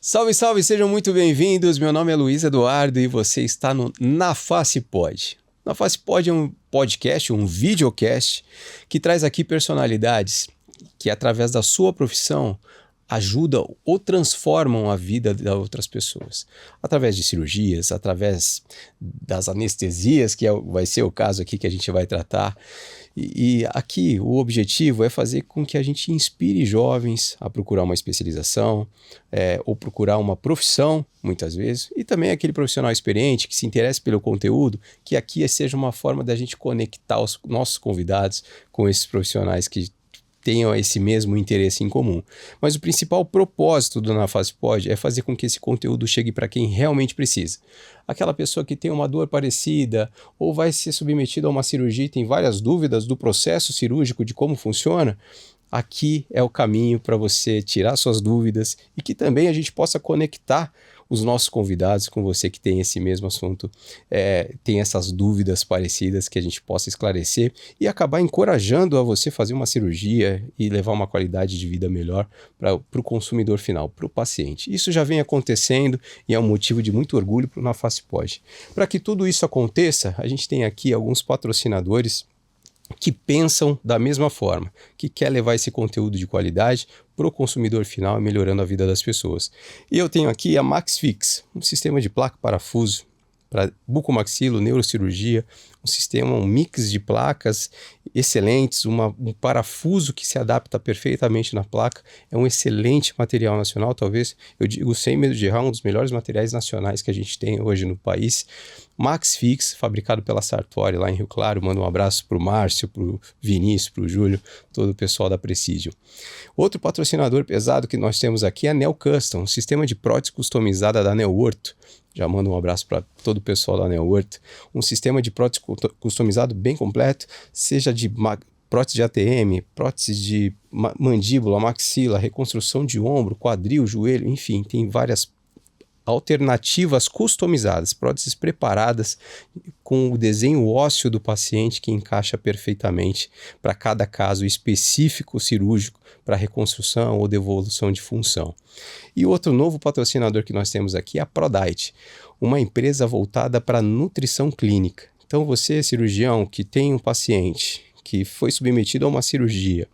Salve, salve, sejam muito bem-vindos. Meu nome é Luiz Eduardo e você está no Na Face Pod. Na Face Pod é um podcast, um videocast que traz aqui personalidades que, através da sua profissão, ajudam ou transformam a vida de outras pessoas. Através de cirurgias, através das anestesias, que vai ser o caso aqui que a gente vai tratar. E aqui o objetivo é fazer com que a gente inspire jovens a procurar uma especialização ou procurar uma profissão, muitas vezes, e também aquele profissional experiente que se interesse pelo conteúdo, que aqui seja uma forma da gente conectar os nossos convidados com esses profissionais que tenham esse mesmo interesse em comum. Mas o principal propósito do Na Face Pod é fazer com que esse conteúdo chegue para quem realmente precisa. Aquela pessoa que tem uma dor parecida ou vai ser submetida a uma cirurgia e tem várias dúvidas do processo cirúrgico, de como funciona, aqui é o caminho para você tirar suas dúvidas e que também a gente possa conectar os nossos convidados com você que tem esse mesmo assunto, tem essas dúvidas parecidas que a gente possa esclarecer e acabar encorajando a você fazer uma cirurgia e levar uma qualidade de vida melhor para o consumidor final, para o paciente. Isso já vem acontecendo e é um motivo de muito orgulho para o Na Face Pod. Para que tudo isso aconteça, a gente tem aqui alguns patrocinadores que pensam da mesma forma, que quer levar esse conteúdo de qualidade para o consumidor final, melhorando a vida das pessoas. E eu tenho aqui a MaxFix, um sistema de placa-parafuso para bucomaxilo, neurocirurgia, um mix de placas excelentes, um parafuso que se adapta perfeitamente na placa, é um excelente material nacional, talvez, eu digo sem medo de errar, um dos melhores materiais nacionais que a gente tem hoje no país. MaxFix, fabricado pela Sartori lá em Rio Claro. Mando um abraço para o Márcio, para o Vinícius, para o Júlio, todo o pessoal da Precision. Outro patrocinador pesado que nós temos aqui é a Neo Custom, um sistema de prótese customizada da Neo Ortho. Já mando um abraço para todo o pessoal da Neo Ortho. Um sistema de prótese customizado bem completo, seja de prótese de ATM, prótese de mandíbula, maxila, reconstrução de ombro, quadril, joelho, enfim, tem várias alternativas customizadas, próteses preparadas com o desenho ósseo do paciente que encaixa perfeitamente para cada caso específico cirúrgico para reconstrução ou devolução de função. E outro novo patrocinador que nós temos aqui é a ProDiet, uma empresa voltada para nutrição clínica. Então você, cirurgião, que tem um paciente que foi submetido a uma cirurgia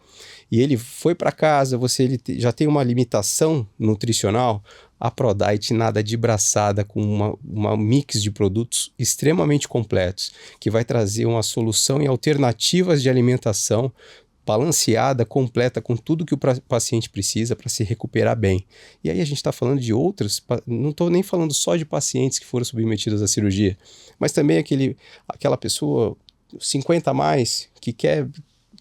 e ele foi para casa, ele já tem uma limitação nutricional, a ProDiet nada de braçada com uma mix de produtos extremamente completos, que vai trazer uma solução e alternativas de alimentação balanceada, completa, com tudo que o paciente precisa para se recuperar bem. E aí a gente está falando de outros, não estou nem falando só de pacientes que foram submetidos à cirurgia, mas também aquela pessoa 50 a mais que quer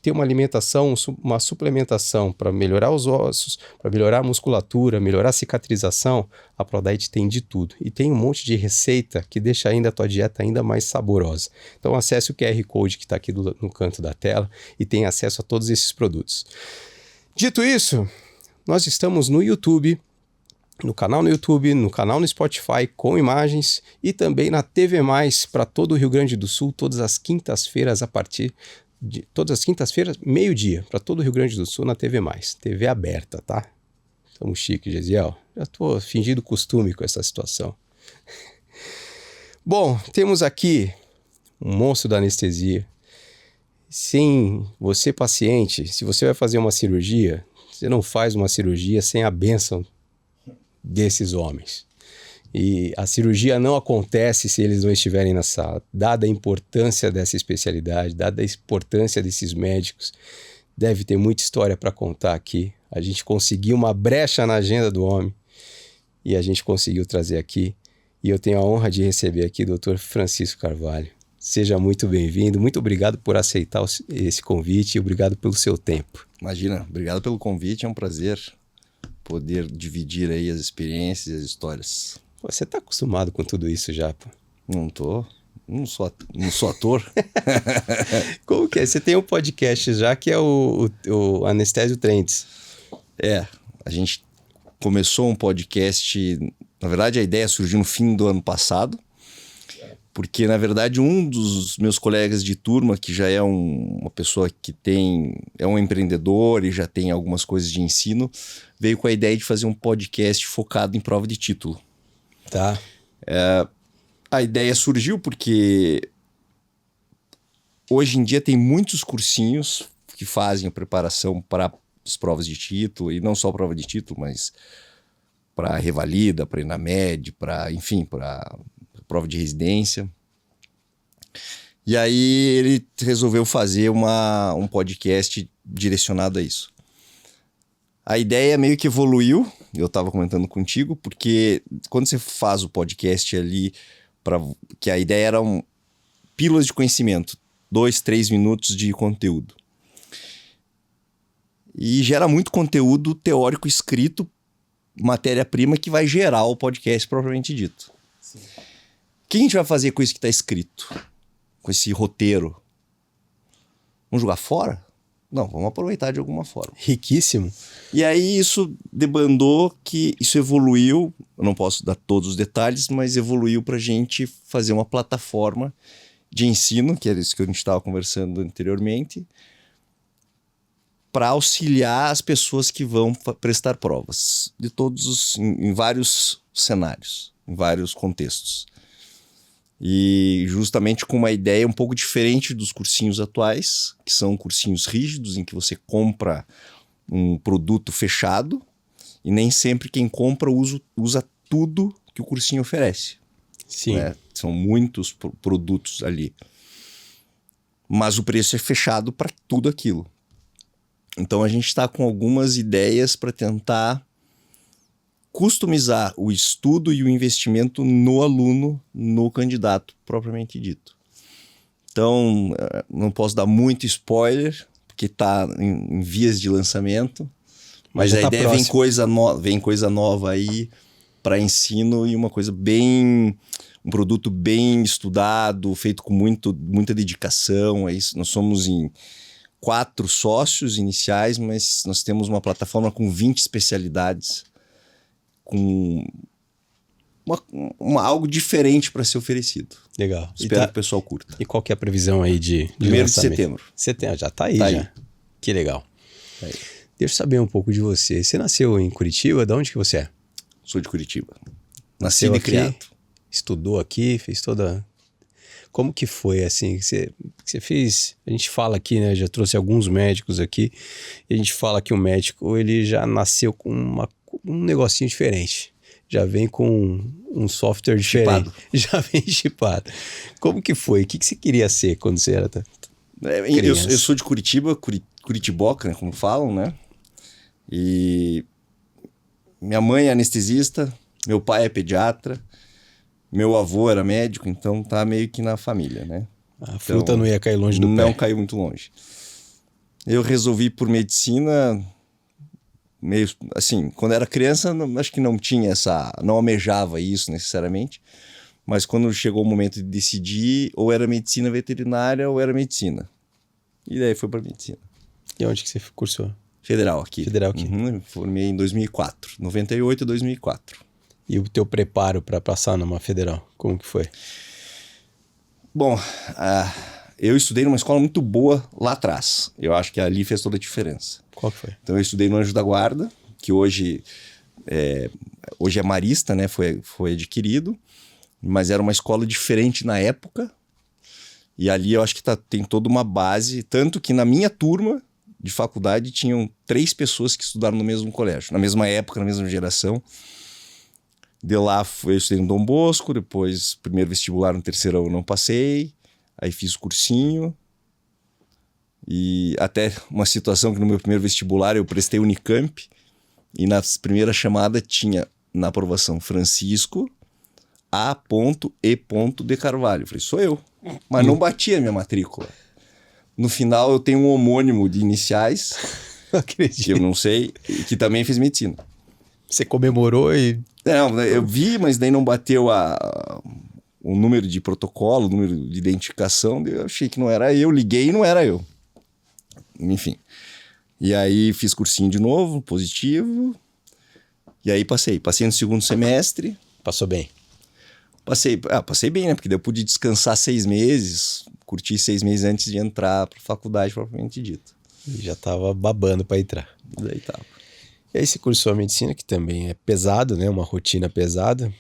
ter uma alimentação, uma suplementação para melhorar os ossos, para melhorar a musculatura, melhorar a cicatrização. A ProDiet tem de tudo e tem um monte de receita que deixa ainda a tua dieta ainda mais saborosa. Então acesse o QR Code que está aqui no canto da tela e tem acesso a todos esses produtos. Dito isso, nós estamos no YouTube, no canal no YouTube, no canal no Spotify com imagens e também na TV+, para todo o Rio Grande do Sul, todas as quintas-feiras todas as quintas-feiras, meio-dia, para todo o Rio Grande do Sul na TV+. TV aberta, tá? Estamos chique, Gesiel. Já estou fingindo costume com essa situação. Bom, temos aqui um monstro da anestesia. Sim, você paciente, se você vai fazer uma cirurgia, você não faz uma cirurgia sem a bênção desses homens. E a cirurgia não acontece se eles não estiverem na sala. Dada a importância dessa especialidade, dada a importância desses médicos, deve ter muita história para contar aqui. A gente conseguiu uma brecha na agenda do homem e a gente conseguiu trazer aqui. E eu tenho a honra de receber aqui o Dr. Francisco Carvalho. Seja muito bem-vindo, muito obrigado por aceitar esse convite e obrigado pelo seu tempo. Imagina, obrigado pelo convite, é um prazer poder dividir aí as experiências e as histórias. Você está acostumado com tudo isso já, pô? Não sou ator. Como que é? Você tem um podcast já que é o Anestésio Trends. A gente começou um podcast, na verdade a ideia surgiu no fim do ano passado Porque, na verdade, um dos meus colegas de turma, que já é uma pessoa que é um empreendedor e já tem algumas coisas de ensino, veio com a ideia de fazer um podcast focado em prova de título. Tá. A ideia surgiu porque hoje em dia tem muitos cursinhos que fazem a preparação para as provas de título, e não só prova de título, mas para Revalida, para Enamed, para prova de residência. E aí ele resolveu fazer um podcast direcionado a isso. A ideia meio que evoluiu, eu estava comentando contigo, porque quando você faz o podcast ali, que a ideia era pílulas de conhecimento, 2, 3 minutos de conteúdo. E gera muito conteúdo teórico escrito, matéria-prima que vai gerar o podcast propriamente dito. Sim. O que a gente vai fazer com isso que está escrito? Com esse roteiro? Vamos jogar fora? Não, vamos aproveitar de alguma forma. Riquíssimo. E aí isso debandou, que isso evoluiu, eu não posso dar todos os detalhes, mas evoluiu para a gente fazer uma plataforma de ensino, que era isso que a gente estava conversando anteriormente, para auxiliar as pessoas que vão prestar provas, em vários cenários, em vários contextos. E justamente com uma ideia um pouco diferente dos cursinhos atuais, que são cursinhos rígidos, em que você compra um produto fechado e nem sempre quem compra usa tudo que o cursinho oferece. Sim. Né? São muitos produtos ali. Mas o preço é fechado para tudo aquilo. Então a gente está com algumas ideias para tentar customizar o estudo e o investimento no aluno, no candidato propriamente dito. Então, não posso dar muito spoiler, porque está em vias de lançamento, mas a ideia vem coisa nova aí para ensino, e um produto bem estudado, feito com muita dedicação. É isso. Nós somos em 4 sócios iniciais, mas nós temos uma plataforma com 20 especialidades, com algo diferente para ser oferecido. Legal. Espero que o pessoal curta. E qual que é a previsão aí de 1º de setembro. Setembro, já tá aí. Tá já. aí. Que legal. Tá aí. Deixa eu saber um pouco de você. Você nasceu em Curitiba? De onde que você é? Sou de Curitiba. Nascido e criado. Estudou aqui, fez toda... Como que foi, assim, que você fez? A gente fala aqui, né, já trouxe alguns médicos aqui, e a gente fala que o médico, ele já nasceu com um negocinho diferente. Já vem com um software diferente. Chipado. Já vem chipado. Como que foi? O que você queria ser quando você era criança? Eu sou de Curitiba, curitiboca, né, como falam, né? E minha mãe é anestesista, meu pai é pediatra, meu avô era médico, então tá meio que na família, né? A fruta não ia cair longe do pé. Não caiu muito longe. Eu resolvi por medicina, meio assim, quando era criança, acho que não almejava isso necessariamente, mas quando chegou o momento de decidir, ou era medicina veterinária ou era medicina. E daí foi para medicina. E onde que você cursou? Federal aqui. Federal aqui. Formei em 2004, 98 a 2004. E o teu preparo para passar numa federal, como que foi? Bom, eu estudei numa escola muito boa lá atrás. Eu acho que ali fez toda a diferença. Qual que foi? Então eu estudei no Anjo da Guarda, que hoje é Marista, né? Foi adquirido, mas era uma escola diferente na época. E ali eu acho que tem toda uma base, tanto que na minha turma de faculdade tinham 3 pessoas que estudaram no mesmo colégio, na mesma época, na mesma geração. De lá eu estudei no Dom Bosco, depois primeiro vestibular no terceirão eu não passei, aí fiz o cursinho. E até uma situação que no meu primeiro vestibular eu prestei Unicamp, e na primeira chamada tinha na aprovação Francisco A.E. de Carvalho. Eu falei, sou eu, mas não batia a minha matrícula. No final eu tenho um homônimo de iniciais, que eu não sei, que também fez medicina. Você comemorou e... Não, eu vi, mas daí não bateu o número de protocolo, o número de identificação. Eu achei que não era eu, liguei e não era eu. Enfim. E aí fiz cursinho de novo, positivo. E aí passei no segundo semestre. Passou bem? Passei bem, né? Porque daí eu pude descansar 6 meses, curtir 6 meses antes de entrar pra faculdade propriamente dito. E já tava babando para entrar. Daí tava. E aí você cursou a medicina, que também é pesado, né? Uma rotina pesada.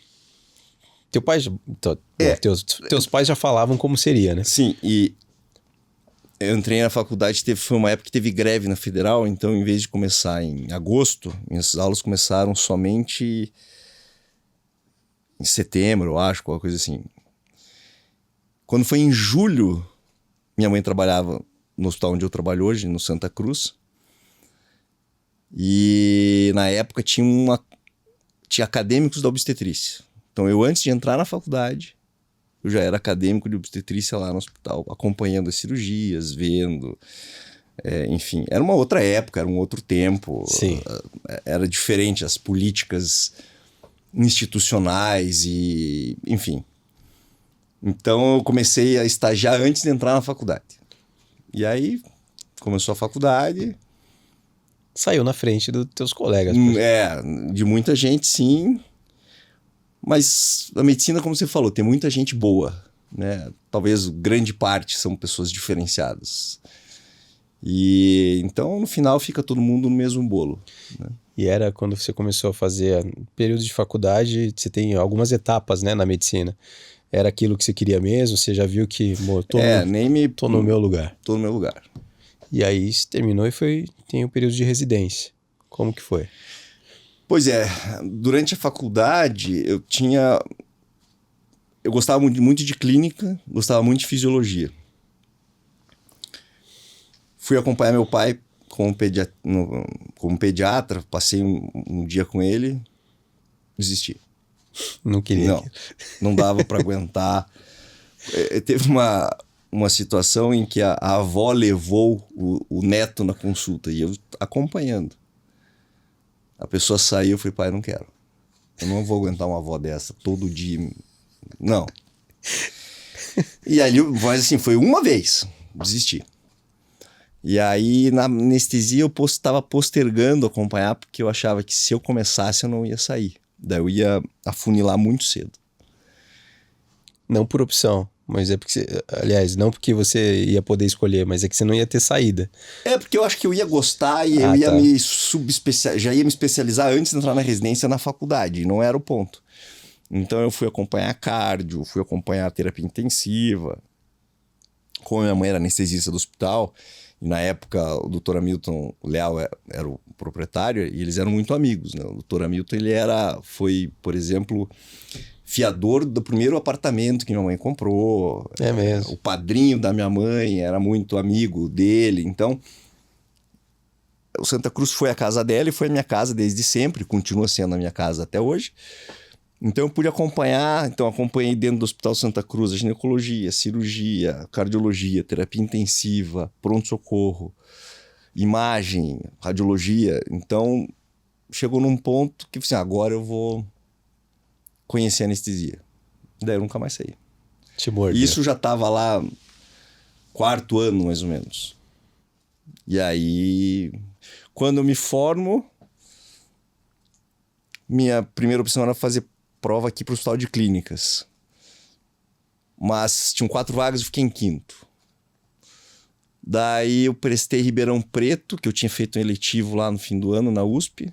Teu pai, teus pais já falavam como seria, né? Sim, e eu entrei na faculdade, foi uma época que teve greve na Federal, então em vez de começar em agosto, minhas aulas começaram somente em setembro, eu acho, qualquer coisa assim. Quando foi em julho, minha mãe trabalhava no hospital onde eu trabalho hoje, no Santa Cruz. E na época tinha acadêmicos da obstetrícia. Então eu, antes de entrar na faculdade, eu já era acadêmico de obstetrícia lá no hospital, acompanhando as cirurgias, vendo. Enfim, era uma outra época, era um outro tempo. Sim. Era diferente as políticas institucionais e... Enfim. Então eu comecei a estagiar antes de entrar na faculdade. E aí começou a faculdade. Saiu na frente dos teus colegas. De muita gente, sim. Mas a medicina, como você falou, tem muita gente boa, né? Talvez grande parte são pessoas diferenciadas. E então, no final, fica todo mundo no mesmo bolo, né? E era quando você começou a fazer período de faculdade, você tem algumas etapas, né, na medicina. Era aquilo que você queria mesmo? Você já viu que tô no meu lugar. Tô no meu lugar. E aí você terminou e tem o período de residência. Como que foi? Pois é, durante a faculdade eu gostava muito de clínica, gostava muito de fisiologia. Fui acompanhar meu pai como pediatra, passei um dia com ele, desisti. Não queria. Não dava para aguentar. Teve uma situação em que a avó levou o neto na consulta e eu acompanhando. A pessoa saiu, eu falei, pai, não quero. Eu não vou aguentar uma avó dessa todo dia. Não. E ali, mas assim, foi uma vez. Desisti. E aí, na anestesia, eu estava postergando acompanhar, porque eu achava que se eu começasse, eu não ia sair. Daí eu ia afunilar muito cedo. Não por opção, mas é porque aliás, não porque você ia poder escolher, mas é que você não ia ter saída. Porque eu acho que eu ia gostar e eu ia me já ia me especializar antes de entrar na residência na faculdade, não era o ponto. Então eu fui acompanhar cardio, fui acompanhar terapia intensiva. Como minha mãe era anestesista do hospital, e na época o Dr. Hamilton Leal era o proprietário, e eles eram muito amigos, né? O Dr. Hamilton, foi, por exemplo, fiador do primeiro apartamento que minha mãe comprou. É mesmo. O padrinho da minha mãe era muito amigo dele. Então, o Santa Cruz foi a casa dela e foi a minha casa desde sempre. Continua sendo a minha casa até hoje. Então, eu pude acompanhar. Então, acompanhei dentro do Hospital Santa Cruz a ginecologia, cirurgia, cardiologia, terapia intensiva, pronto-socorro, imagem, radiologia. Então, chegou num ponto que, assim, agora eu vou conhecer a anestesia. Daí eu nunca mais saí. Isso já estava lá 4º ano, mais ou menos. E aí, quando eu me formo, minha primeira opção era fazer prova aqui para o Hospital de Clínicas. Mas tinham 4 vagas e eu fiquei em 5º. Daí eu prestei Ribeirão Preto, que eu tinha feito um eletivo lá no fim do ano, na USP.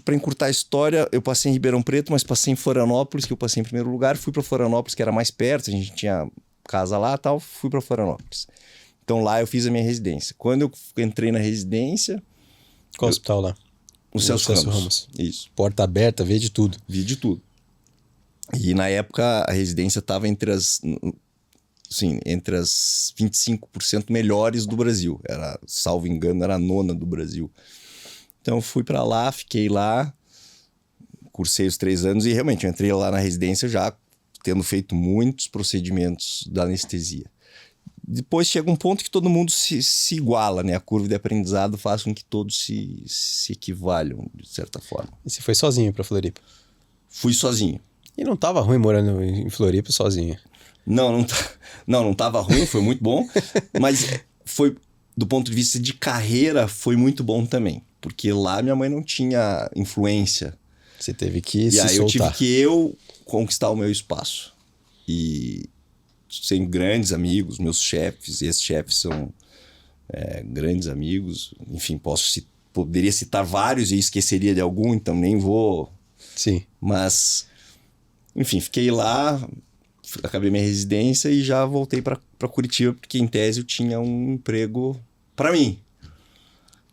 Para encurtar a história, eu passei em Ribeirão Preto, mas passei em Florianópolis, que eu passei em primeiro lugar. Fui para Florianópolis, que era mais perto, a gente tinha casa lá e tal. Fui para Florianópolis. Então lá eu fiz a minha residência. Quando eu entrei na residência... Qual hospital lá? O Celso Ramos. Isso. Porta aberta, vê de tudo. Vi de tudo. E na época a residência estava entre as 25% melhores do Brasil. Salvo engano, era a 9ª do Brasil. Então eu fui para lá, fiquei lá, cursei os 3 anos e realmente eu entrei lá na residência já tendo feito muitos procedimentos da anestesia. Depois chega um ponto que todo mundo se iguala, né? A curva de aprendizado faz com que todos se equivalham, de certa forma. E você foi sozinho para Floripa? Fui sozinho. E não tava ruim morando em Floripa sozinho? Não tava ruim, foi muito bom. Mas foi, do ponto de vista de carreira, foi muito bom também. Porque lá minha mãe não tinha influência. Você teve que E se aí eu tive soltar. que conquistar o meu espaço. E sem grandes amigos, meus chefes, e esses chefes são grandes amigos. Enfim, poderia citar vários e esqueceria de algum, então nem vou. Sim. Mas, enfim, fiquei lá, acabei minha residência e já voltei para Curitiba, porque em tese eu tinha um emprego para mim.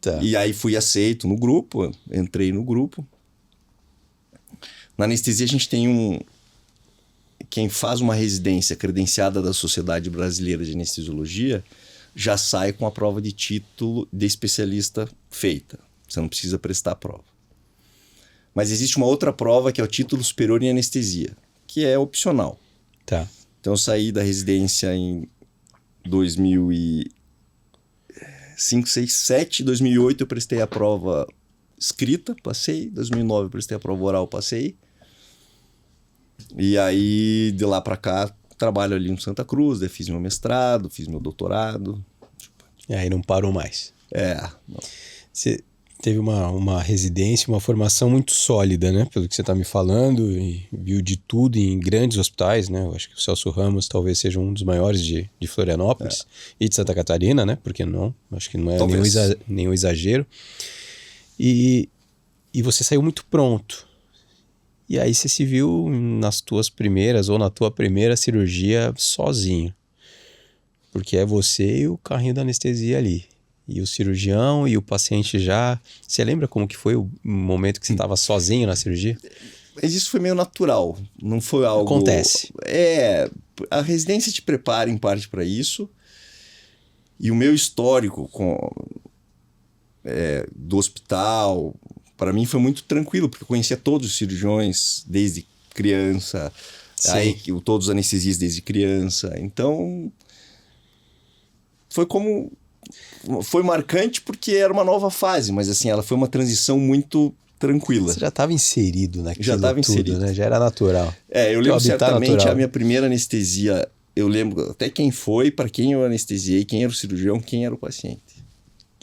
Tá. E aí fui aceito no grupo, entrei no grupo. Na anestesia a gente tem quem faz uma residência credenciada da Sociedade Brasileira de Anestesiologia já sai com a prova de título de especialista feita. Você não precisa prestar a prova. Mas existe uma outra prova que é o título superior em anestesia, que é opcional. Tá. Então eu saí da residência em 2005, 6, 7. 2008 eu prestei a prova escrita, passei. 2009 eu prestei a prova oral, passei. E aí, de lá pra cá, trabalho ali no Santa Cruz, daí fiz meu mestrado, fiz meu doutorado. E aí não parou mais. Não. Você teve uma residência, uma formação muito sólida, né? Pelo que você está me falando, e viu de tudo em grandes hospitais, né? Eu acho que o Celso Ramos talvez seja um dos maiores de Florianópolis e de Santa Catarina, né? Por que não? Acho que não é nenhum exagero. E você saiu muito pronto. E aí você se viu nas tuas primeiras ou na tua primeira cirurgia sozinho. Porque é você e o carrinho da anestesia ali. E o cirurgião e o paciente já... Você lembra como que foi o momento que você estava sozinho na cirurgia? Mas isso foi meio natural, não foi algo... Acontece. A residência te prepara em parte para isso. E o meu histórico do hospital, para mim foi muito tranquilo, porque eu conhecia todos os cirurgiões desde criança, aí, todos os anestesistas desde criança. Então, foi marcante porque era uma nova fase, mas assim, ela foi uma transição muito tranquila. Você já estava inserido naquilo já estava tudo, inserido, né? Já era natural. Eu lembro certamente natural. a minha primeira anestesia, eu lembro até quem foi, para quem eu anestesiei, quem era o cirurgião, quem era o paciente.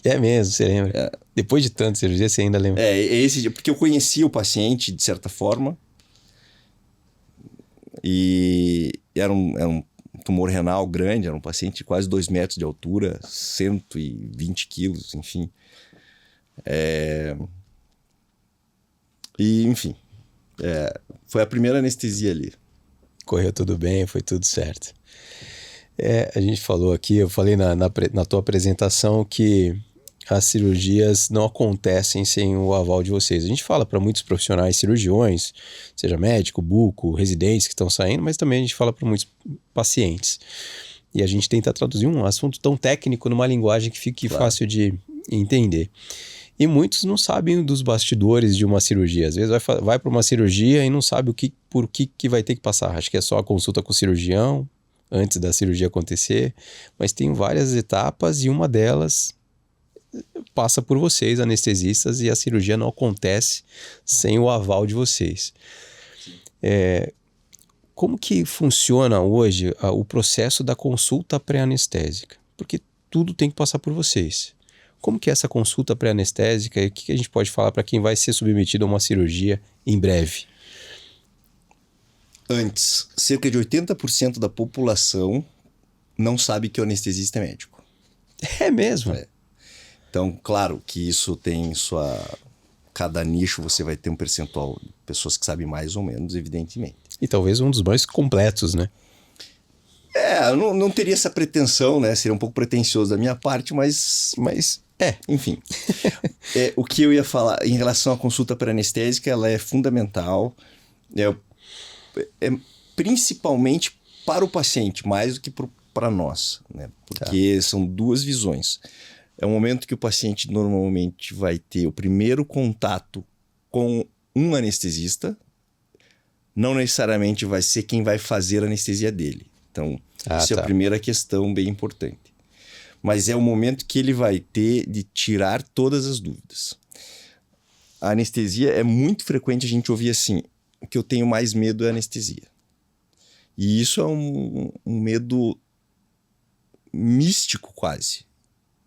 É mesmo, você lembra? Depois de tanta cirurgia, você ainda lembra? Esse dia, porque eu conhecia o paciente de certa forma, e era um tumor renal grande, era um paciente de quase 2 metros de altura, 120 quilos, enfim. Enfim, foi a primeira anestesia ali. Correu tudo bem, foi tudo certo. A gente falou aqui, eu falei na tua apresentação que as cirurgias não acontecem sem o aval de vocês. A gente fala para muitos profissionais cirurgiões, seja médico, buco, residentes que estão saindo, mas também a gente fala para muitos pacientes. E a gente tenta traduzir um assunto tão técnico numa linguagem que fique fácil de entender. E muitos não sabem dos bastidores de uma cirurgia. Às vezes vai para uma cirurgia e não sabe por que vai ter que passar. Acho que é só a consulta com o cirurgião antes da cirurgia acontecer, mas tem várias etapas e uma delas passa por vocês, anestesistas, e a cirurgia não acontece sem o aval de vocês. Como que funciona hoje o processo da consulta pré-anestésica? Porque tudo tem que passar por vocês. Como que é essa consulta pré-anestésica e o que a gente pode falar para quem vai ser submetido a uma cirurgia em breve? Antes, cerca de 80% da população não sabe que o anestesista é médico. É mesmo? Então, claro que isso tem cada nicho você vai ter um percentual de pessoas que sabem mais ou menos, evidentemente. E talvez um dos mais completos, né? Não teria essa pretensão, né? Seria um pouco pretensioso da minha parte, mas enfim. O que eu ia falar em relação à consulta pré-anestésica, ela é fundamental, principalmente para o paciente, mais do que para nós, né? Porque são duas visões. É um momento que o paciente normalmente vai ter o primeiro contato com um anestesista, não necessariamente vai ser quem vai fazer a anestesia dele. Então, isso é a primeira questão bem importante. Mas é o momento que ele vai ter de tirar todas as dúvidas. A anestesia é muito frequente a gente ouvir assim, o que eu tenho mais medo é anestesia. E isso é um medo místico quase.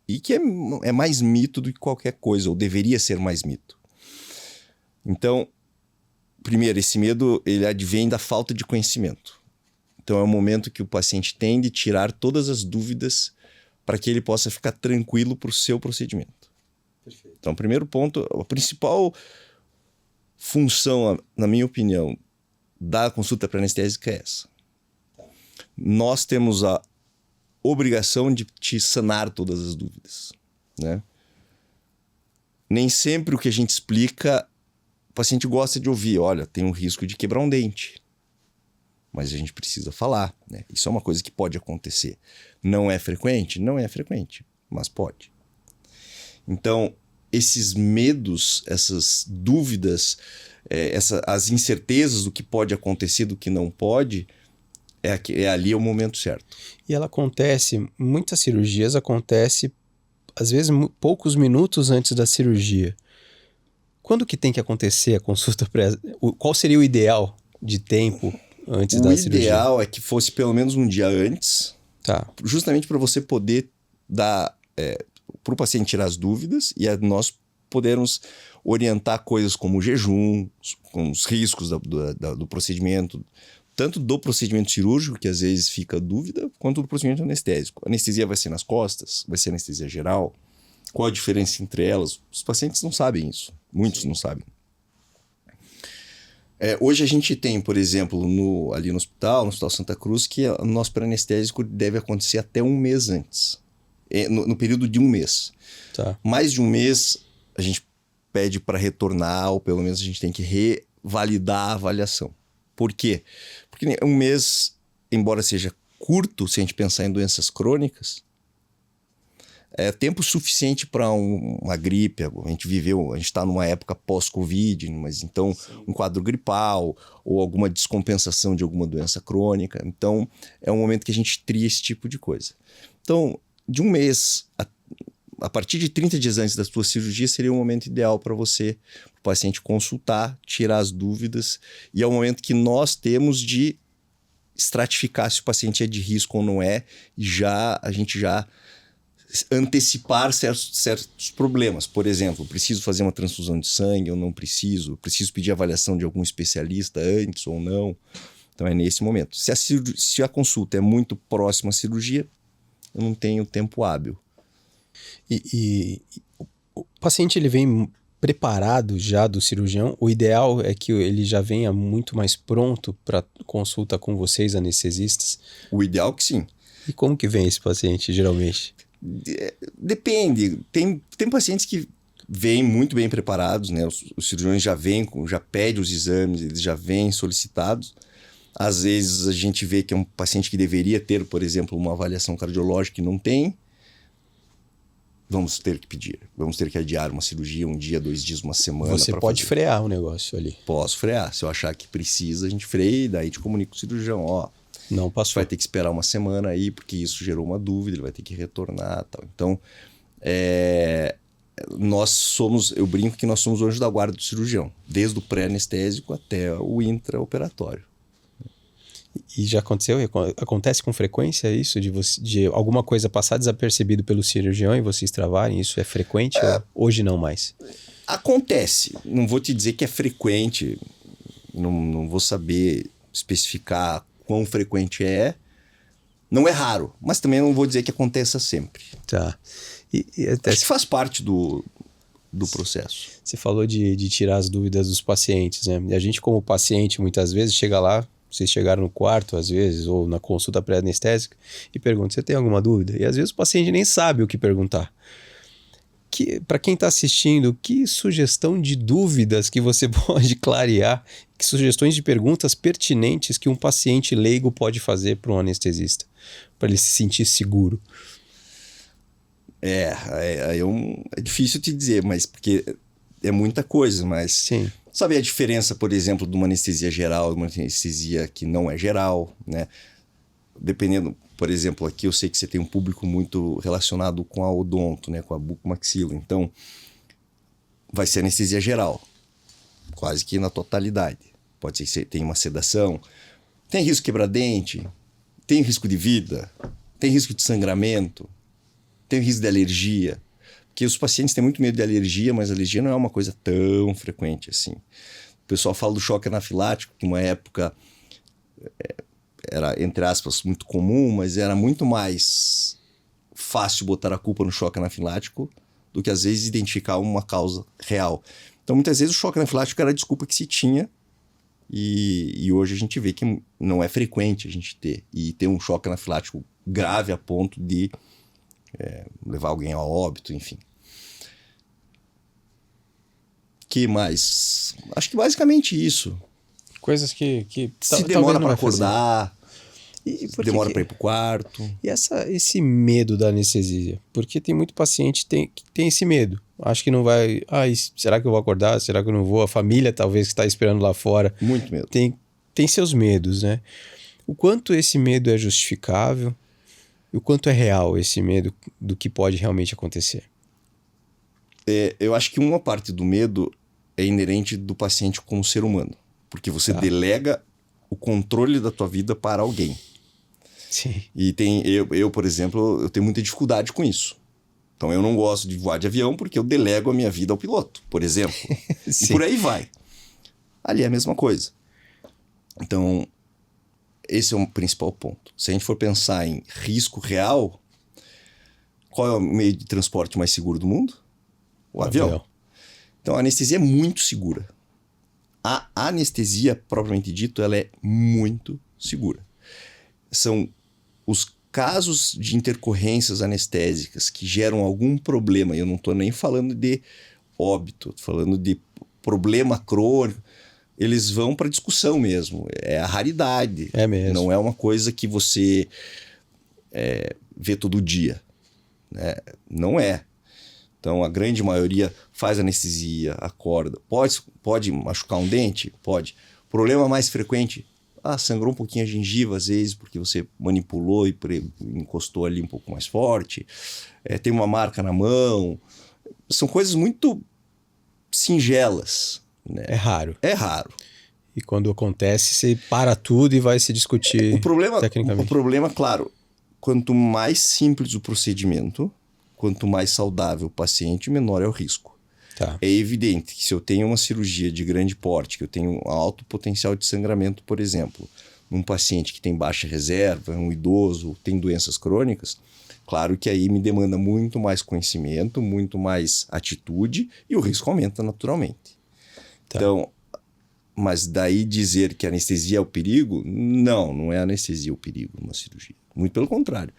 E que é mais mito do que qualquer coisa, ou deveria ser mais mito. Então, Primeiro, esse medo ele advém da falta de conhecimento. Então é o momento que o paciente tem de tirar todas as dúvidas para que ele possa ficar tranquilo para o seu procedimento. Perfeito. Então, primeiro ponto, a principal função, na minha opinião, da consulta pré-anestésica é essa. Nós temos a obrigação de te sanar todas as dúvidas, né? Nem sempre o que a gente explica, o paciente gosta de ouvir. Olha, tem um risco de quebrar um dente. Mas a gente precisa falar, né? Isso é uma coisa que pode acontecer. Não é frequente? Não é frequente, mas pode. Então, esses medos, essas dúvidas, as incertezas do que pode acontecer, do que não pode, ali é o momento certo. E ela acontece, muitas cirurgias acontecem, às vezes, poucos minutos antes da cirurgia. Quando que tem que acontecer a consulta qual seria o ideal de tempo antes da cirurgia? O ideal é que fosse pelo menos um dia antes, tá, justamente para você poder dar para o paciente tirar as dúvidas e nós podermos orientar coisas como o jejum, com os riscos do procedimento, tanto do procedimento cirúrgico, que às vezes fica dúvida, quanto do procedimento anestésico. A anestesia vai ser nas costas? Vai ser anestesia geral? Qual a diferença entre elas? Os pacientes não sabem isso. Muitos não sabem. Hoje a gente tem, por exemplo, ali no Hospital Santa Cruz, que o nosso pré-anestésico deve acontecer até um mês antes. No período de um mês. Tá. Mais de um mês, a gente pede para retornar, ou pelo menos a gente tem que revalidar a avaliação. Por quê? Porque um mês, embora seja curto, se a gente pensar em doenças crônicas, é tempo suficiente para uma gripe. A gente está numa época pós-Covid, mas então um quadro gripal ou alguma descompensação de alguma doença crônica. Então é um momento que a gente tria esse tipo de coisa. Então, de um mês, a partir de 30 dias antes da sua cirurgia, seria um momento ideal para você, o paciente, consultar, tirar as dúvidas, e é o momento que nós temos de estratificar se o paciente é de risco ou não é, e a gente já antecipar certos problemas. Por exemplo, preciso fazer uma transfusão de sangue ou não preciso? Preciso pedir avaliação de algum especialista antes ou não? Então é nesse momento. Se a consulta é muito próxima à cirurgia, eu não tenho tempo hábil. E o paciente ele vem preparado já do cirurgião? O ideal é que ele já venha muito mais pronto para consulta com vocês, anestesistas? O ideal é que sim. E como que vem esse paciente, geralmente? Depende. Tem pacientes que vêm muito bem preparados, né? Os cirurgiões já pedem os exames, eles já vêm solicitados. Às vezes a gente vê que é um paciente que deveria ter, por exemplo, uma avaliação cardiológica e não tem. Vamos ter que pedir. Vamos ter que adiar uma cirurgia, um dia, 2 dias, uma semana. Você pode frear o negócio ali. Posso frear. Se eu achar que precisa, a gente freia e daí te comunica com o cirurgião. Não passou. Vai ter que esperar uma semana aí, porque isso gerou uma dúvida, ele vai ter que retornar e tal. Então, eu brinco que nós somos o anjo da guarda do cirurgião, desde o pré-anestésico até o intraoperatório. E já aconteceu? Acontece com frequência isso? De alguma coisa passar desapercebido pelo cirurgião e vocês travarem? Isso é frequente? Ou hoje não mais? Acontece. Não vou te dizer que é frequente. Não vou saber especificar quão frequente é. Não é raro. Mas também não vou dizer que aconteça sempre. Tá. Acho que faz parte do processo. Você falou de tirar as dúvidas dos pacientes, né? E a gente, como paciente, muitas vezes chega lá. Vocês chegaram no quarto, às vezes, ou na consulta pré-anestésica e perguntam, você tem alguma dúvida? E às vezes o paciente nem sabe o que perguntar. Para quem está assistindo, que sugestão de dúvidas que você pode clarear, que sugestões de perguntas pertinentes que um paciente leigo pode fazer para um anestesista, para ele se sentir seguro? É difícil te dizer, mas porque é muita coisa, mas... Sim. Saber a diferença, por exemplo, de uma anestesia geral e uma anestesia que não é geral, né? Dependendo, por exemplo, aqui eu sei que você tem um público muito relacionado com a odonto, né? Com a bucomaxila. Então, vai ser anestesia geral, quase que na totalidade. Pode ser que você tenha uma sedação. Tem risco de quebrar dente, tem risco de vida, tem risco de sangramento, tem risco de alergia. Porque os pacientes têm muito medo de alergia, mas a alergia não é uma coisa tão frequente assim. pessoal fala do choque anafilático, que uma época era, entre aspas, muito comum, mas era muito mais fácil botar a culpa no choque anafilático do que, às vezes, identificar uma causa real. Então, muitas vezes, o choque anafilático era a desculpa que se tinha e hoje a gente vê que não é frequente a gente ter. E ter um choque anafilático grave a ponto de levar alguém a óbito, enfim. Que mais? Acho que basicamente isso. Coisas que se demora para fazer. acordar, demora que... para ir pro quarto. E esse medo da anestesia? Porque tem muito paciente que tem esse medo. Acho que não vai... será que eu vou acordar? Será que eu não vou? A família talvez que está esperando lá fora. Muito medo. Tem seus medos, né? O quanto esse medo é justificável e o quanto é real esse medo do que pode realmente acontecer? Eu acho que uma parte do medo é inerente do paciente como ser humano. Porque você delega o controle da tua vida para alguém. Sim. E eu, por exemplo, eu tenho muita dificuldade com isso. Então eu não gosto de voar de avião porque eu delego a minha vida ao piloto, por exemplo. E por aí vai. Ali é a mesma coisa. Então, esse é o principal ponto. Se a gente for pensar em risco real, qual é o meio de transporte mais seguro do mundo? O avião. Então a anestesia é muito segura. A anestesia, propriamente dito, ela é muito segura. São os casos de intercorrências anestésicas que geram algum problema, e eu não estou nem falando de óbito, estou falando de problema crônico, eles vão para discussão mesmo. É a raridade. É mesmo. Não é uma coisa que você vê todo dia. Né? Não é. Então, a grande maioria faz anestesia, acorda. Pode machucar um dente? Pode. O problema mais frequente, sangrou um pouquinho a gengiva, às vezes, porque você manipulou e encostou ali um pouco mais forte. Tem uma marca na mão. São coisas muito singelas. Né? É raro. É raro. E quando acontece, você para tudo e vai se discutir tecnicamente. O problema, claro, quanto mais simples o procedimento, quanto mais saudável o paciente, menor é o risco. Tá. É evidente que se eu tenho uma cirurgia de grande porte, que eu tenho um alto potencial de sangramento, por exemplo, num paciente que tem baixa reserva, um idoso, tem doenças crônicas, claro que aí me demanda muito mais conhecimento, muito mais atitude e o risco aumenta naturalmente. Tá. Então, mas daí dizer que a anestesia é o perigo, não é a anestesia o perigo numa cirurgia. Muito pelo contrário.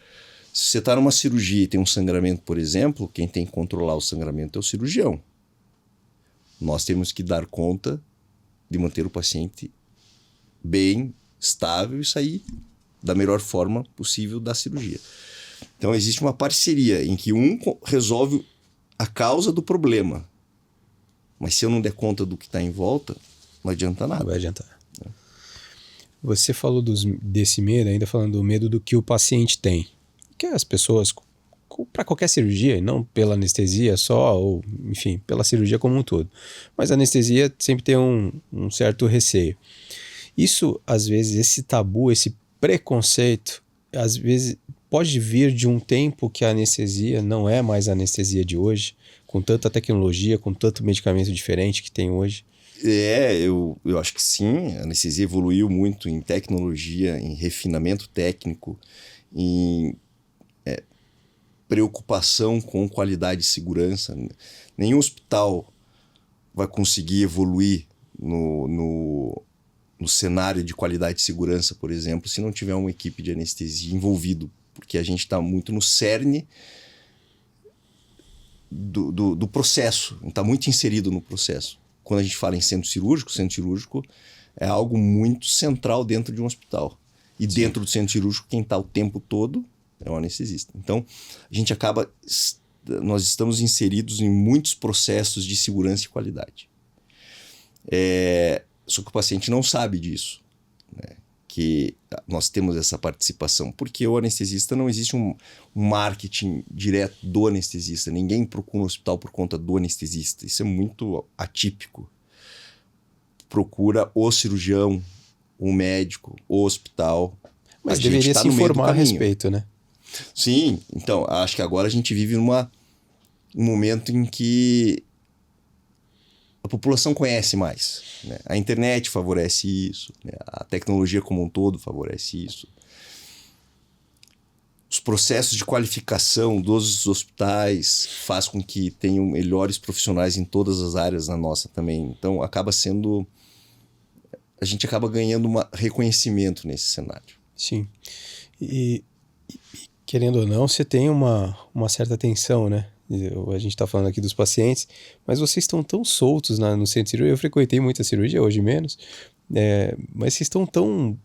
Se você está numa cirurgia e tem um sangramento, por exemplo, quem tem que controlar o sangramento é o cirurgião. Nós temos que dar conta de manter o paciente bem, estável e sair da melhor forma possível da cirurgia. Então existe uma parceria em que um resolve a causa do problema. Mas se eu não der conta do que está em volta, não adianta nada. Não vai adiantar. Você falou desse medo, ainda falando do medo do que o paciente tem. Que as pessoas, para qualquer cirurgia, não pela anestesia só, ou enfim, pela cirurgia como um todo. Mas a anestesia sempre tem um certo receio. Isso, às vezes, esse tabu, esse preconceito, às vezes pode vir de um tempo que a anestesia não é mais a anestesia de hoje, com tanta tecnologia, com tanto medicamento diferente que tem hoje. Eu acho que sim. A anestesia evoluiu muito em tecnologia, em refinamento técnico, em preocupação com qualidade e segurança. Nenhum hospital vai conseguir evoluir no cenário de qualidade e segurança, por exemplo, se não tiver uma equipe de anestesia envolvido, porque a gente está muito no cerne do processo, está muito inserido no processo. Quando a gente fala em centro cirúrgico é algo muito central dentro de um hospital. E sim, dentro do centro cirúrgico, quem está o tempo todo é o anestesista. Então, a gente nós estamos inseridos em muitos processos de segurança e qualidade. Só que o paciente não sabe disso, né? Que nós temos essa participação, porque o anestesista não existe um marketing direto do anestesista. Ninguém procura um hospital por conta do anestesista. Isso é muito atípico. Procura o cirurgião, o médico, o hospital. Mas deveria se informar a respeito, né? Sim, então, acho que agora a gente vive um momento em que a população conhece mais, né? A internet favorece isso, né? A tecnologia como um todo favorece isso. Os processos de qualificação dos hospitais faz com que tenham melhores profissionais em todas as áreas na nossa também. Então, a gente acaba ganhando um reconhecimento nesse cenário. Sim. E querendo ou não, você tem uma certa tensão, né? A gente está falando aqui dos pacientes, mas vocês estão tão soltos no centro de cirurgia. Eu frequentei muita cirurgia, hoje menos, mas vocês estão tão...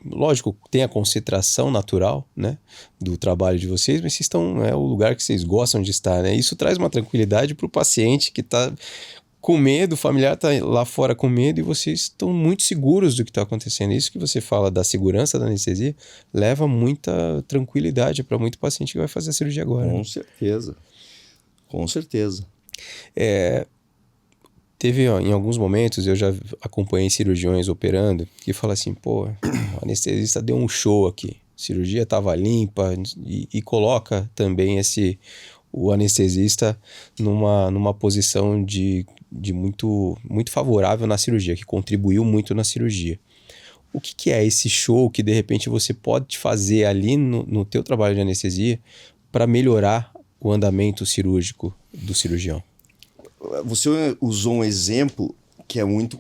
Lógico, tem a concentração natural, né, do trabalho de vocês, mas vocês estão... É o lugar que vocês gostam de estar, né? Isso traz uma tranquilidade para o paciente que está com medo, o familiar está lá fora com medo e vocês estão muito seguros do que está acontecendo. Isso que você fala da segurança da anestesia leva muita tranquilidade para muito paciente que vai fazer a cirurgia agora. Com né? certeza. Com certeza. Teve, em alguns momentos, eu já acompanhei cirurgiões operando que falam assim, pô, o anestesista deu um show aqui, a cirurgia estava limpa e coloca também o anestesista numa posição de muito, muito favorável na cirurgia, que contribuiu muito na cirurgia. O que é esse show que de repente você pode fazer ali no teu trabalho de anestesia para melhorar o andamento cirúrgico do cirurgião? Você usou um exemplo que é muito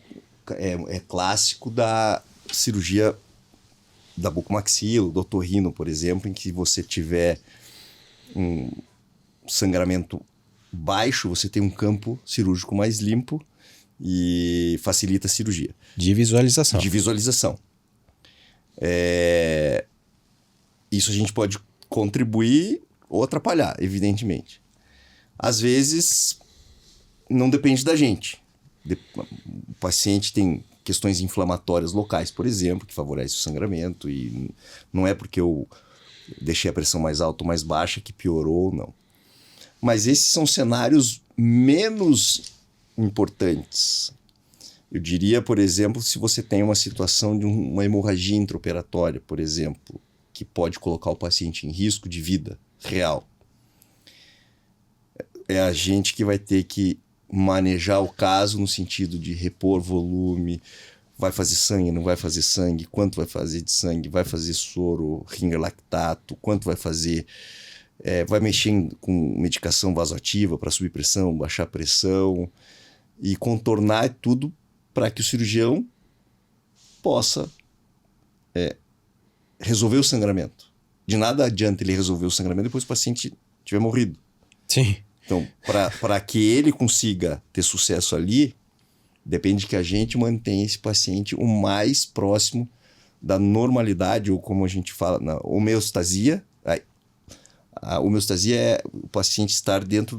clássico da cirurgia da bucomaxilo, do otorrino, por exemplo, em que você tiver um sangramento baixo, você tem um campo cirúrgico mais limpo e facilita a cirurgia. De visualização. De visualização. Isso a gente pode contribuir ou atrapalhar, evidentemente. Às vezes, não depende da gente. O paciente tem questões inflamatórias locais, por exemplo, que favorecem o sangramento, e não é porque eu deixei a pressão mais alta ou mais baixa que piorou ou não. Mas esses são cenários menos importantes. Eu diria, por exemplo, se você tem uma situação de uma hemorragia intraoperatória, por exemplo, que pode colocar o paciente em risco de vida real. É a gente que vai ter que manejar o caso no sentido de repor volume, vai fazer sangue, não vai fazer sangue, quanto vai fazer de sangue, vai fazer soro, ringer lactato, quanto vai fazer, vai mexer com medicação vasoativa para subir pressão, baixar pressão e contornar tudo para que o cirurgião possa resolver o sangramento. De nada adianta ele resolver o sangramento depois que o paciente tiver morrido. Sim. Então, para que ele consiga ter sucesso ali, depende que a gente mantenha esse paciente o mais próximo da normalidade, ou como a gente fala, na homeostasia. A homeostasia é o paciente estar dentro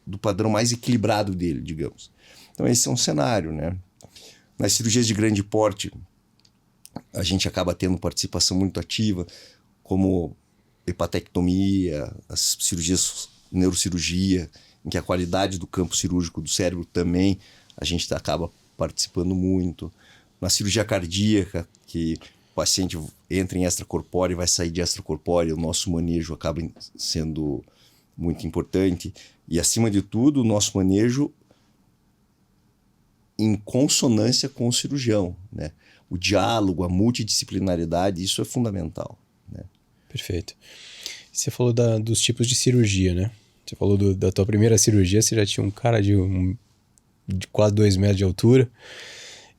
do padrão mais equilibrado dele, digamos. Então, esse é um cenário, né? Nas cirurgias de grande porte, a gente acaba tendo participação muito ativa, como hepatectomia, as cirurgias neurocirurgia, em que a qualidade do campo cirúrgico do cérebro também a gente acaba participando muito. Na cirurgia cardíaca, que o paciente entra em extracorpóreo e vai sair de extracorpóreo, o nosso manejo acaba sendo muito importante. E, acima de tudo, o nosso manejo em consonância com o cirurgião, né? O diálogo, a multidisciplinaridade, isso é fundamental, né? Perfeito. Você falou dos tipos de cirurgia, né? Você falou da tua primeira cirurgia, você já tinha um cara de quase 2 metros de altura.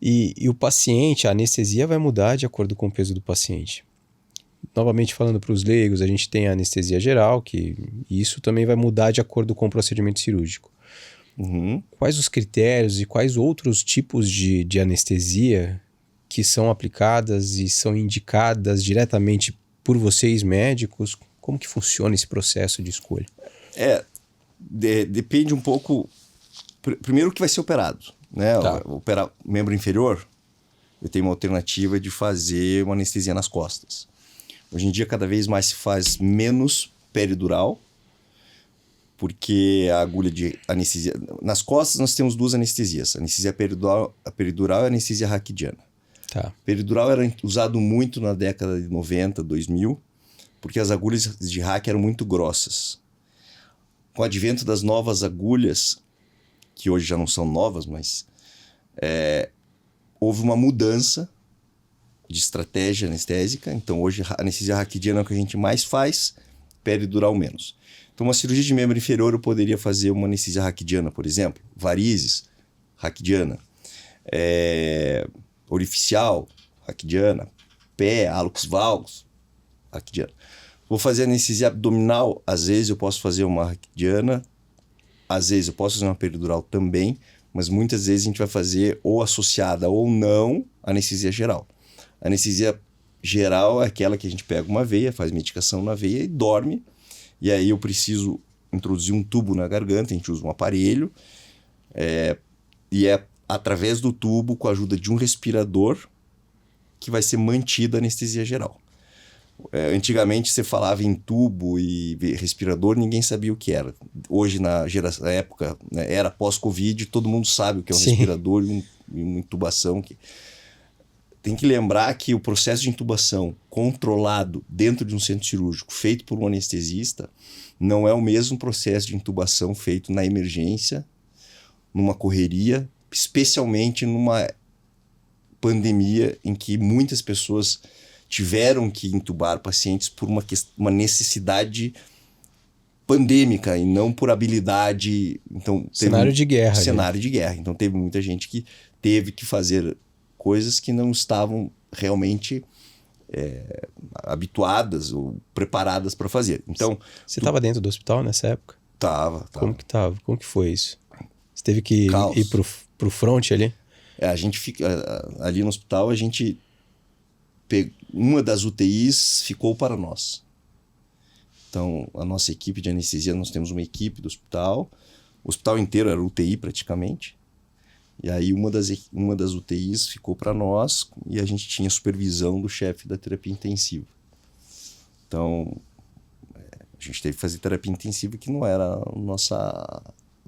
E o paciente, a anestesia vai mudar de acordo com o peso do paciente. Novamente falando para os leigos, a gente tem a anestesia geral, que isso também vai mudar de acordo com o procedimento cirúrgico. Uhum. Quais os critérios e quais outros tipos de anestesia que são aplicadas e são indicadas diretamente por vocês médicos? Como que funciona esse processo de escolha? Depende um pouco... Primeiro, o que vai ser operado, né? Tá. Operar membro inferior, eu tenho uma alternativa de fazer uma anestesia nas costas. Hoje em dia, cada vez mais se faz menos peridural, porque a agulha de anestesia... Nas costas, nós temos 2 anestesias. A anestesia peridural e a anestesia raquidiana. Tá. Peridural era usado muito na década de 90, 2000, porque as agulhas de hack eram muito grossas. Com o advento das novas agulhas, que hoje já não são novas, mas houve uma mudança de estratégia anestésica. Então, hoje, a anestesia raquidiana é o que a gente mais faz, peridural menos. Então, uma cirurgia de membro inferior, eu poderia fazer uma anestesia raquidiana, por exemplo. Varizes, raquidiana. Orificial, raquidiana. Pé, hálux valgus, raquidiana. Vou fazer anestesia abdominal, às vezes eu posso fazer uma raquidiana, às vezes eu posso fazer uma peridural também, mas muitas vezes a gente vai fazer ou associada ou não anestesia geral. A anestesia geral é aquela que a gente pega uma veia, faz medicação na veia e dorme. E aí eu preciso introduzir um tubo na garganta, a gente usa um aparelho. E é através do tubo, com a ajuda de um respirador, que vai ser mantida a anestesia geral. Antigamente você falava em tubo e respirador, ninguém sabia o que era. Hoje, na época, né, era pós-Covid, todo mundo sabe o que é um respirador e uma intubação. Tem que lembrar que o processo de intubação controlado dentro de um centro cirúrgico, feito por um anestesista, não é o mesmo processo de intubação feito na emergência, numa correria, especialmente numa pandemia em que muitas pessoas tiveram que intubar pacientes por uma necessidade pandêmica e não por habilidade. Então, cenário de guerra. Cenário de guerra. Então, teve muita gente que teve que fazer coisas que não estavam realmente habituadas ou preparadas para fazer. Então, você estava dentro do hospital nessa época? Tava. Como que tava? Como que foi isso? Você teve que ir pro front ali? A gente fica ali no hospital, uma das UTIs ficou para nós. Então, a nossa equipe de anestesia, nós temos uma equipe do hospital. O hospital inteiro era UTI praticamente. E aí uma das UTIs ficou para nós e a gente tinha supervisão do chefe da terapia intensiva. Então, a gente teve que fazer terapia intensiva que não era a nossa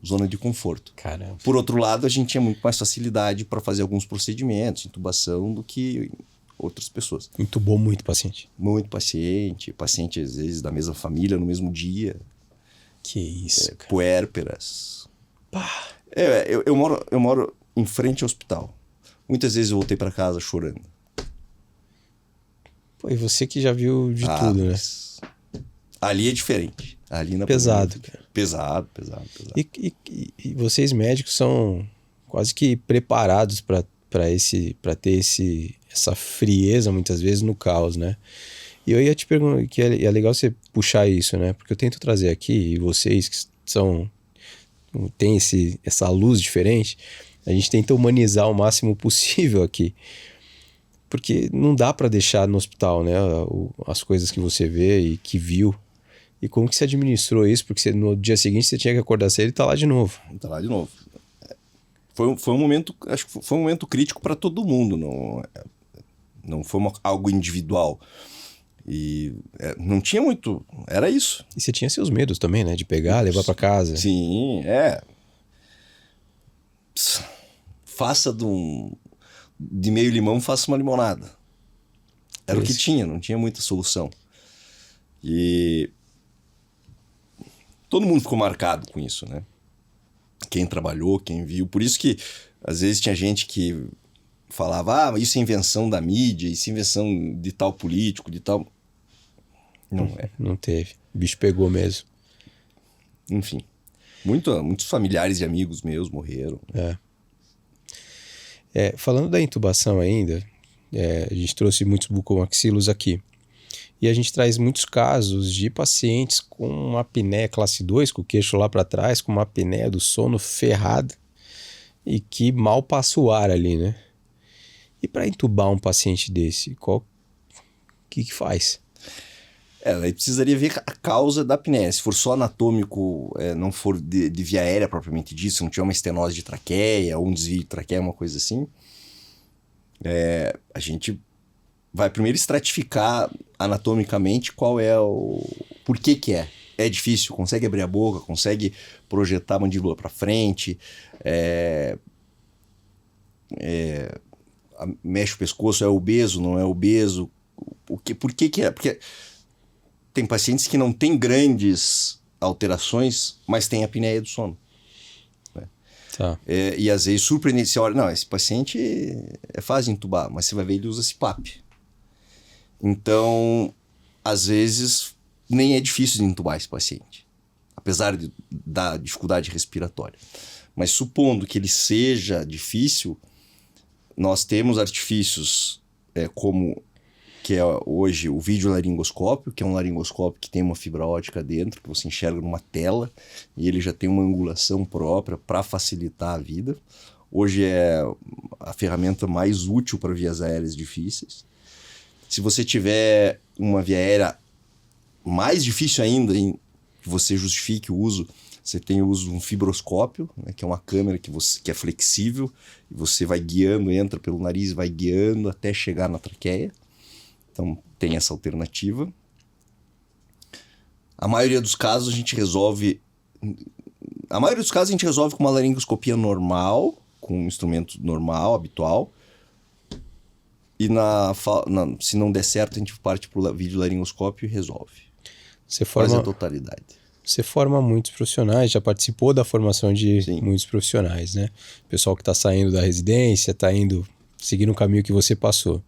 zona de conforto. Caramba. Por outro lado, a gente tinha muito mais facilidade para fazer alguns procedimentos, intubação, do que outras pessoas. Intubou muito paciente? Muito paciente às vezes da mesma família, no mesmo dia. Que isso, cara. Puérperas. Pá. Eu moro em frente ao hospital. Muitas vezes eu voltei para casa chorando. Pô, e você que já viu de tudo, né? Ali é diferente. Ali na pesado, cara. Pesado. E vocês médicos são quase que preparados para ter essa frieza muitas vezes no caos, né? E eu ia te perguntar, que é legal você puxar isso, né? Porque eu tento trazer aqui, e vocês que têm essa luz diferente, a gente tenta humanizar o máximo possível aqui. Porque não dá para deixar no hospital, né? As coisas que você vê e que viu. E como que você administrou isso? Porque no dia seguinte você tinha que acordar cedo e tá lá de novo. Tá lá de novo. Foi um momento, acho que foi um momento crítico para todo mundo, não foi algo individual. E não tinha muito, era isso. E você tinha seus medos também, né? De pegar, levar para casa. Sim, faça de meio limão, faça uma limonada. Era o que tinha, não tinha muita solução. E todo mundo ficou marcado com isso, né? Quem trabalhou, quem viu. Por isso que, às vezes, tinha gente que falava, isso é invenção da mídia, isso é invenção de tal político, de tal... Não é. Não teve. O bicho pegou mesmo. Enfim. Muitos familiares e amigos meus morreram. Falando da intubação ainda, a gente trouxe muitos bucomaxilos aqui. E a gente traz muitos casos de pacientes com uma apneia classe 2, com o queixo lá para trás, com uma apneia do sono ferrada e que mal passa o ar ali, né? E para intubar um paciente desse, o que faz? Aí precisaria ver a causa da apneia. Se for só anatômico, não for de via aérea propriamente dito, se não tiver uma estenose de traqueia ou um desvio de traqueia, uma coisa assim, a gente vai primeiro estratificar anatomicamente qual é por que é. É difícil, consegue abrir a boca, consegue projetar a mandíbula para frente, mexe o pescoço, é obeso, não é obeso. Por que é? Porque tem pacientes que não têm grandes alterações, mas têm apneia do sono. Né? Tá. E às vezes surpreendente, você olha, não, esse paciente é fácil de entubar, mas você vai ver ele usa CPAP. Então, às vezes, nem é difícil de entubar esse paciente, apesar da dificuldade respiratória. Mas supondo que ele seja difícil, nós temos artifícios como que é hoje o videolaringoscópio, que é um laringoscópio que tem uma fibra ótica dentro, que você enxerga numa tela, e ele já tem uma angulação própria para facilitar a vida. Hoje é a ferramenta mais útil para vias aéreas difíceis. Se você tiver uma via aérea mais difícil ainda, que você justifique o uso, você tem o uso de um fibroscópio, né, que é uma câmera que é flexível, e você vai guiando, entra pelo nariz e vai guiando até chegar na traqueia. Então, tem essa alternativa. A maioria dos casos a gente resolve com uma laringoscopia normal, com um instrumento normal, habitual. E se não der certo, a gente parte para o videolaringoscópio e resolve. Quase a totalidade. Você forma muitos profissionais, já participou da formação de Sim. muitos profissionais, né? Pessoal que está saindo da residência, está indo seguindo o caminho que você passou.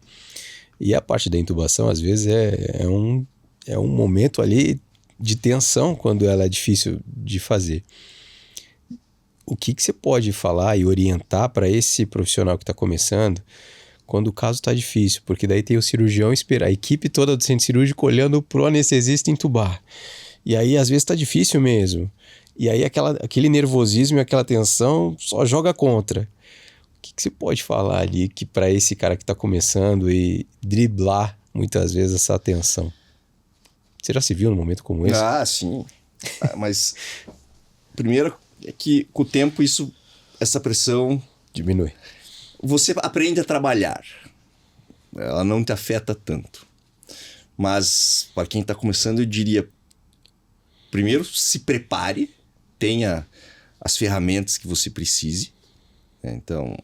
E a parte da intubação, às vezes, é um momento ali de tensão quando ela é difícil de fazer. O que você pode falar e orientar para esse profissional que está começando quando o caso está difícil? Porque daí tem o cirurgião esperar, a equipe toda do centro cirúrgico olhando para o anestesista intubar. E aí, às vezes, está difícil mesmo. E aí, aquele nervosismo e aquela tensão só joga contra. O que você pode falar ali que para esse cara que está começando e driblar muitas vezes essa tensão? Você já se viu num momento como esse? Ah, sim. Mas primeiro é que com o tempo essa pressão diminui. Você aprende a trabalhar. Ela não te afeta tanto. Mas para quem está começando, eu diria, primeiro se prepare, tenha as ferramentas que você precise. Então,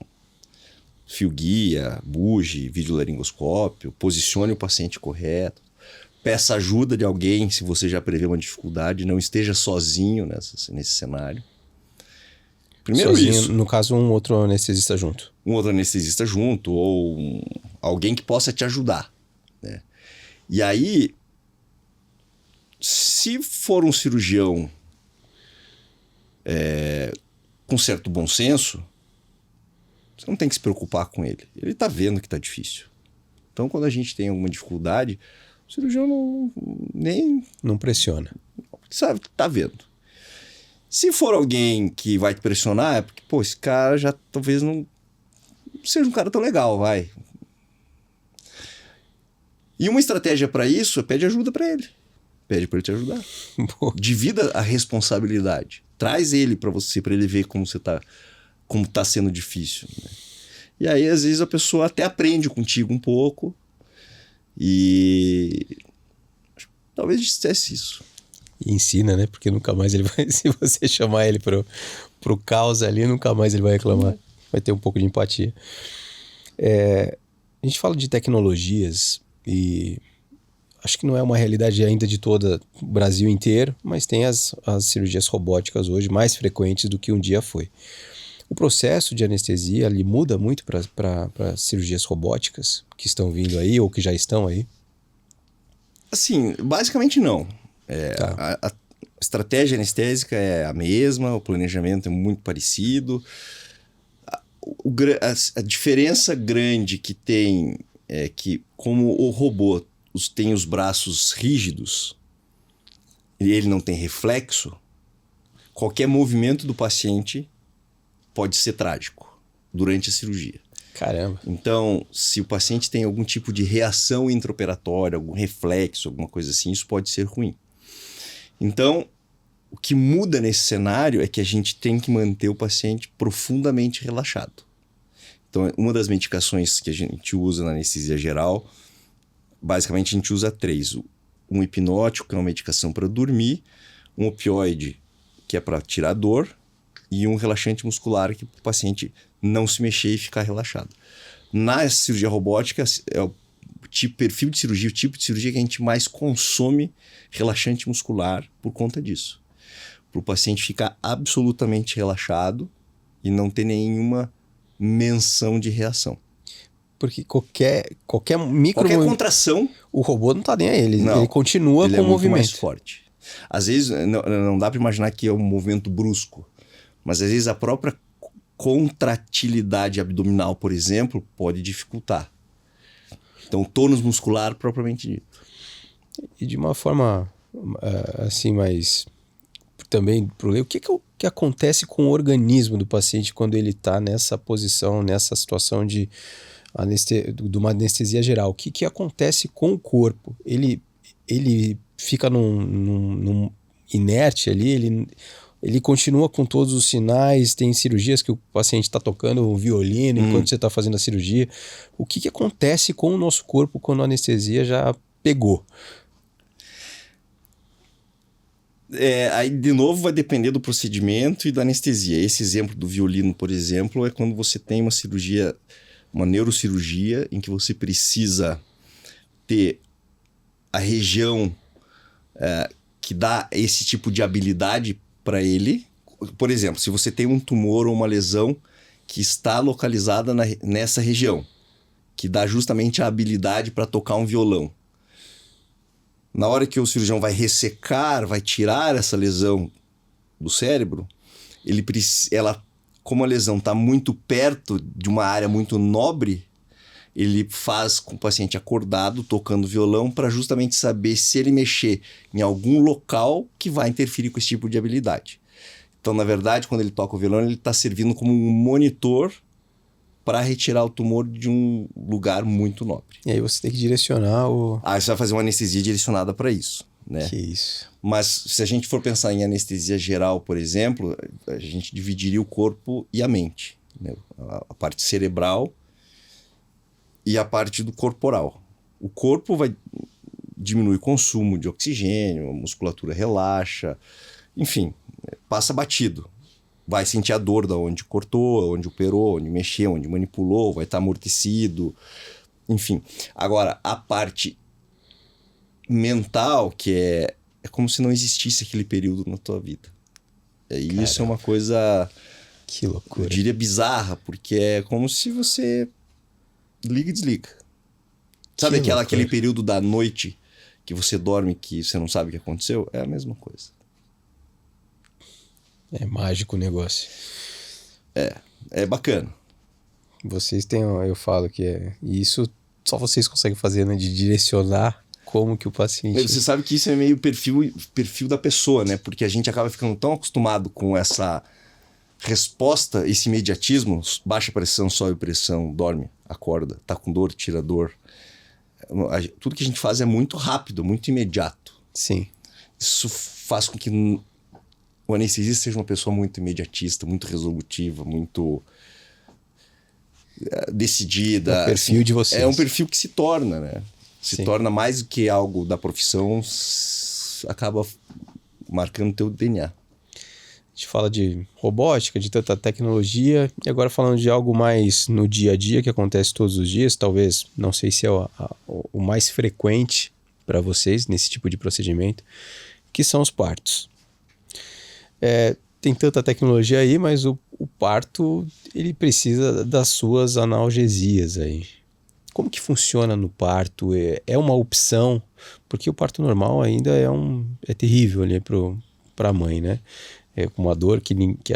fio guia, bugie, videolaringoscópio, posicione o paciente correto, peça ajuda de alguém se você já prevê uma dificuldade, não esteja sozinho nesse cenário. Primeiro sozinho, isso. No caso, um outro anestesista junto. Um outro anestesista junto ou alguém que possa te ajudar, né? E aí, se for um cirurgião com certo bom senso, você não tem que se preocupar com ele. Ele está vendo que está difícil. Então, quando a gente tem alguma dificuldade, o cirurgião não pressiona. Sabe, tá vendo. Se for alguém que vai te pressionar, é porque, esse cara já talvez não seja um cara tão legal, vai. E uma estratégia para isso é pede ajuda para ele. Pede para ele te ajudar. Divida a responsabilidade. Traz ele para você, para ele ver como tá sendo difícil, né? E aí, às vezes, a pessoa até aprende contigo um pouco e talvez dissesse isso. E ensina, né? Porque nunca mais ele vai... Se você chamar ele pro caos ali, nunca mais ele vai reclamar. Vai ter um pouco de empatia. A gente fala de tecnologias e acho que não é uma realidade ainda de todo o Brasil inteiro, mas tem as cirurgias robóticas hoje mais frequentes do que um dia foi. O processo de anestesia ele muda muito para cirurgias robóticas que estão vindo aí ou que já estão aí? Assim, basicamente não. Tá. A estratégia anestésica é a mesma, o planejamento é muito parecido. A diferença grande que tem é que, como o robô tem os braços rígidos e ele não tem reflexo, qualquer movimento do paciente pode ser trágico durante a cirurgia. Caramba. Então, se o paciente tem algum tipo de reação intraoperatória, algum reflexo, alguma coisa assim, isso pode ser ruim. Então, o que muda nesse cenário é que a gente tem que manter o paciente profundamente relaxado. Então, uma das medicações que a gente usa na anestesia geral, basicamente a gente usa 3. Um hipnótico, que é uma medicação para dormir, um opioide, que é para tirar dor, e um relaxante muscular, que é para o paciente não se mexer e ficar relaxado. Na cirurgia robótica, é o perfil de cirurgia, o tipo de cirurgia que a gente mais consome relaxante muscular por conta disso. Para o paciente ficar absolutamente relaxado e não ter nenhuma menção de reação. Porque qualquer micro... Qualquer contração... O robô não tá nem aí, ele Não, continua ele com é o muito movimento. mais forte. Às vezes, não dá para imaginar que é um movimento brusco, mas às vezes a própria contratilidade abdominal, por exemplo, pode dificultar. Então, tônus muscular propriamente dito. E de uma forma assim, mais também pro leigo, o que acontece com o organismo do paciente quando ele está nessa posição, nessa situação de uma anestesia geral? O que acontece com o corpo? Ele fica num inerte ali, ele continua com todos os sinais, tem cirurgias que o paciente está tocando o violino enquanto você está fazendo a cirurgia. O que acontece com o nosso corpo quando a anestesia já pegou? Aí, de novo, vai depender do procedimento e da anestesia. Esse exemplo do violino, por exemplo, é quando você tem uma cirurgia, uma neurocirurgia, em que você precisa ter a região que dá esse tipo de habilidade para ele. Por exemplo, se você tem um tumor ou uma lesão que está localizada nessa região, que dá justamente a habilidade para tocar um violão. Na hora que o cirurgião vai ressecar, vai tirar essa lesão do cérebro, como a lesão está muito perto de uma área muito nobre, ele faz com o paciente acordado, tocando violão, para justamente saber se ele mexer em algum local que vai interferir com esse tipo de habilidade. Então, na verdade, quando ele toca o violão, ele está servindo como um monitor para retirar o tumor de um lugar muito nobre. E aí você tem que direcionar o... Aí você vai fazer uma anestesia direcionada para isso, né? Que isso. Mas se a gente for pensar em anestesia geral, por exemplo, a gente dividiria o corpo e a mente, né? A parte cerebral e a parte do corporal. O corpo vai diminuir o consumo de oxigênio, a musculatura relaxa, enfim, passa batido. Vai sentir a dor da onde cortou, onde operou, onde mexeu, onde manipulou, vai estar amortecido, enfim. Agora, a parte mental, que é como se não existisse aquele período na tua vida. Isso é uma coisa, que loucura, eu diria bizarra, porque é como se você liga e desliga. Sabe aquele período da noite que você dorme que você não sabe o que aconteceu? É a mesma coisa. É mágico o negócio. É bacana. Vocês têm, eu falo que isso só vocês conseguem fazer, né? De direcionar como que o paciente... Você sabe que isso é meio perfil da pessoa, né? Porque a gente acaba ficando tão acostumado com essa resposta, esse imediatismo, baixa pressão, sobe pressão, dorme, acorda, tá com dor, tira dor. Tudo que a gente faz é muito rápido, muito imediato. Sim. Isso faz com que o anestesista seja uma pessoa muito imediatista, muito resolutiva, muito decidida. É o perfil assim, de vocês. É um perfil que se torna, né? Se Sim. torna mais do que algo da profissão, acaba marcando teu DNA. A gente fala de robótica, de tanta tecnologia, e agora falando de algo mais no dia a dia, que acontece todos os dias, talvez, não sei se é o mais frequente para vocês nesse tipo de procedimento, que são os partos. Tem tanta tecnologia aí, mas o parto, ele precisa das suas analgesias aí. Como que funciona no parto? É uma opção? Porque o parto normal ainda é terrível ali para a mãe, né? É uma dor que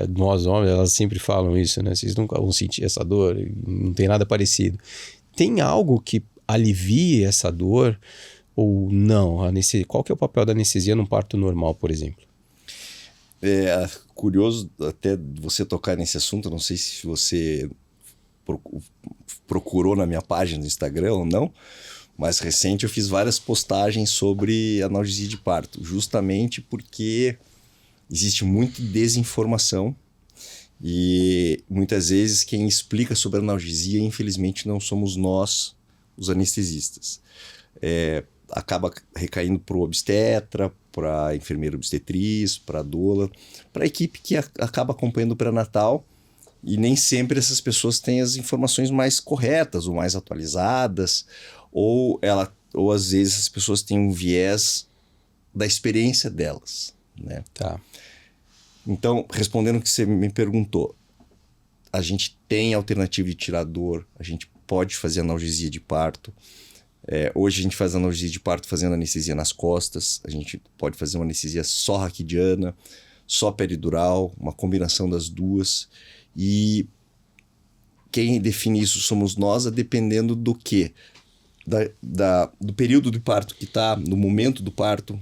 nós homens, elas sempre falam isso, né? Vocês nunca vão sentir essa dor, não tem nada parecido. Tem algo que alivie essa dor ou não? Qual que é o papel da anestesia num parto normal, por exemplo? É curioso até você tocar nesse assunto, não sei se você procurou na minha página do Instagram ou não, mas recente eu fiz várias postagens sobre analgesia de parto, justamente porque existe muita desinformação e muitas vezes quem explica sobre analgesia, infelizmente, não somos nós, os anestesistas. Acaba recaindo para o obstetra, para a enfermeira obstetriz, para a doula, para a equipe que acaba acompanhando o pré-natal, e nem sempre essas pessoas têm as informações mais corretas ou mais atualizadas, ou às vezes as pessoas têm um viés da experiência delas, né? Tá. Então, respondendo o que você me perguntou, a gente tem alternativa de tirar dor, a gente pode fazer analgesia de parto. Hoje a gente faz analgesia de parto fazendo anestesia nas costas, a gente pode fazer uma anestesia só raquidiana, só peridural, uma combinação das duas. E quem define isso somos nós, dependendo do quê? Do período do parto que está, no momento do parto,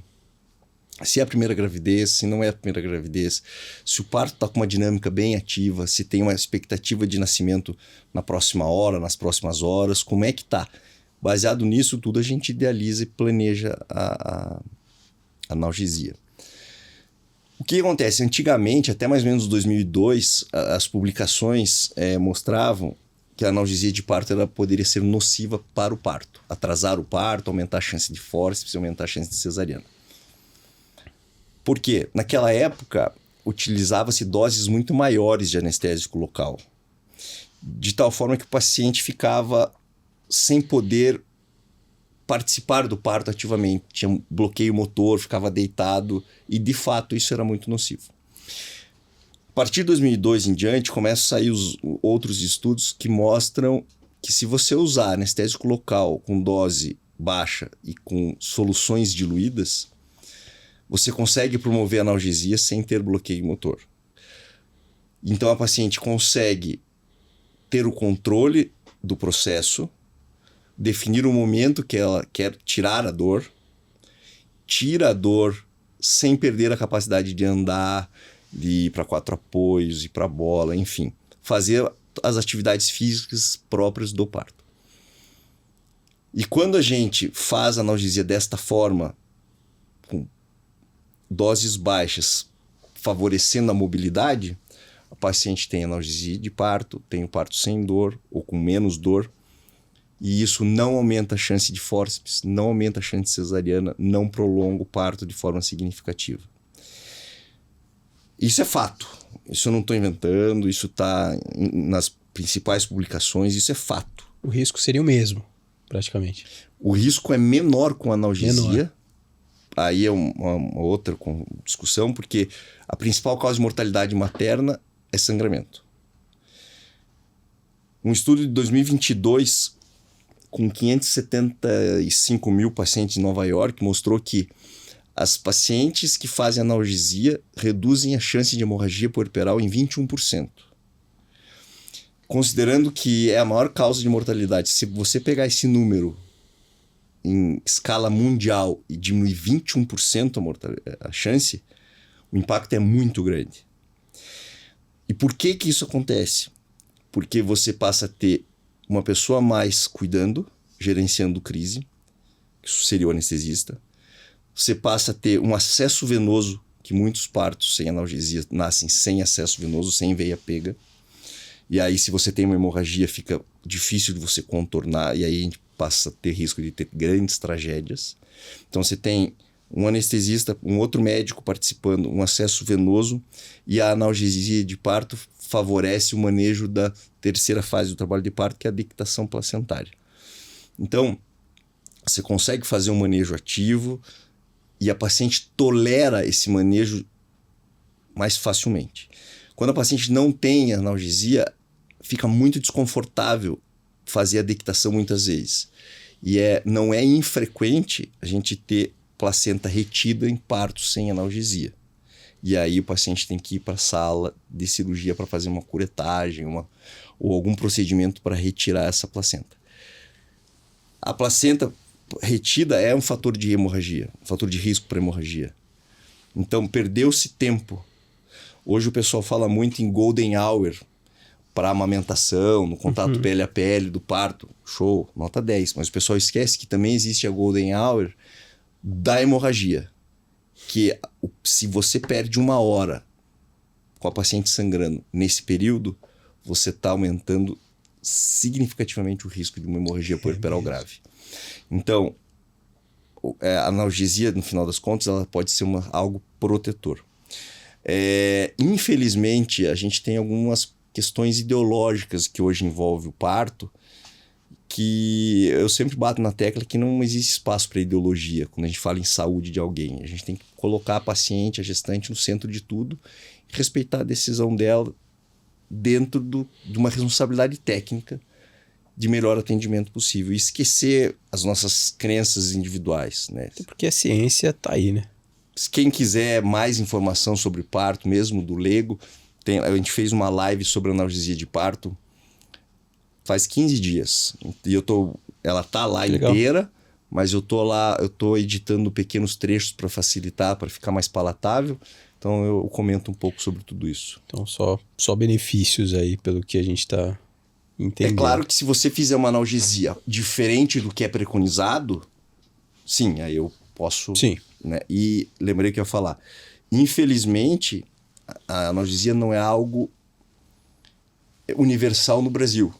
se é a primeira gravidez, se não é a primeira gravidez, se o parto está com uma dinâmica bem ativa, se tem uma expectativa de nascimento na próxima hora, nas próximas horas, como é que está? Baseado nisso tudo, a gente idealiza e planeja a analgesia. O que acontece? Antigamente, até mais ou menos 2002, as publicações mostravam que a analgesia de parto ela poderia ser nociva para o parto. Atrasar o parto, aumentar a chance de fórceps, aumentar a chance de cesariana. Por quê? Naquela época, utilizava-se doses muito maiores de anestésico local. De tal forma que o paciente ficava sem poder participar do parto ativamente. Tinha um bloqueio motor, ficava deitado e, de fato, isso era muito nocivo. A partir de 2002 em diante, começam a sair os outros estudos que mostram que se você usar anestésico local com dose baixa e com soluções diluídas, você consegue promover analgesia sem ter bloqueio motor. Então a paciente consegue ter o controle do processo, definir o momento que ela quer tirar a dor, tira a dor sem perder a capacidade de andar, de ir para 4 apoios, ir para bola, enfim, fazer as atividades físicas próprias do parto. E quando a gente faz a analgesia desta forma, com doses baixas, favorecendo a mobilidade, a paciente tem analgesia de parto, tem o parto sem dor ou com menos dor, e isso não aumenta a chance de fórceps, não aumenta a chance de cesariana, não prolonga o parto de forma significativa. Isso é fato, isso eu não estou inventando, isso está nas principais publicações, isso é fato. O risco seria o mesmo, praticamente. O risco é menor com analgesia. Menor. Aí é uma outra discussão, porque a principal causa de mortalidade materna é sangramento. Um estudo de 2022, com 575 mil pacientes em Nova York, mostrou que as pacientes que fazem analgesia reduzem a chance de hemorragia puerperal em 21%. Considerando que é a maior causa de mortalidade, se você pegar esse número em escala mundial e diminuir 21% a chance, o impacto é muito grande. E por que isso acontece? Porque você passa a ter uma pessoa a mais cuidando, gerenciando crise, isso seria o anestesista. Você passa a ter um acesso venoso, que muitos partos sem analgesia nascem sem acesso venoso, sem veia pega. E aí, se você tem uma hemorragia, fica difícil de você contornar, e aí a gente passa a ter risco de ter grandes tragédias. Então você tem um anestesista, um outro médico participando, um acesso venoso, e a analgesia de parto favorece o manejo da terceira fase do trabalho de parto, que é a dectação placentária. Então, você consegue fazer um manejo ativo e a paciente tolera esse manejo mais facilmente. Quando a paciente não tem analgesia, fica muito desconfortável fazer a dectação muitas vezes. E não é infrequente a gente ter placenta retida em parto sem analgesia. E aí o paciente tem que ir para a sala de cirurgia para fazer uma curetagem ou algum procedimento para retirar essa placenta. A placenta retida é um fator de hemorragia, um fator de risco para hemorragia. Então perdeu-se tempo. Hoje o pessoal fala muito em golden hour para amamentação, no contato pele a pele do parto. Show, nota 10. Mas o pessoal esquece que também existe a golden hour da hemorragia. Que se você perde 1 hora com a paciente sangrando nesse período, você está aumentando significativamente o risco de uma hemorragia puerperal grave. Então, a analgesia, no final das contas, ela pode ser algo protetor. Infelizmente, a gente tem algumas questões ideológicas que hoje envolvem o parto, que eu sempre bato na tecla que não existe espaço para ideologia quando a gente fala em saúde de alguém. A gente tem que colocar a paciente, a gestante, no centro de tudo e respeitar a decisão dela dentro de uma responsabilidade técnica de melhor atendimento possível. E esquecer as nossas crenças individuais, né? Até porque a ciência tá aí, né? Quem quiser mais informação sobre parto, mesmo do leigo, a gente fez uma live sobre analgesia de parto faz 15 dias. E ela tá lá inteira, mas eu tô editando pequenos trechos para facilitar, para ficar mais palatável. Então eu comento um pouco sobre tudo isso. Então só benefícios aí pelo que a gente tá entendendo. É claro que se você fizer uma analgesia diferente do que é preconizado, sim, aí eu posso... Sim. Né? E lembrei que eu ia falar. Infelizmente, a analgesia não é algo universal no Brasil.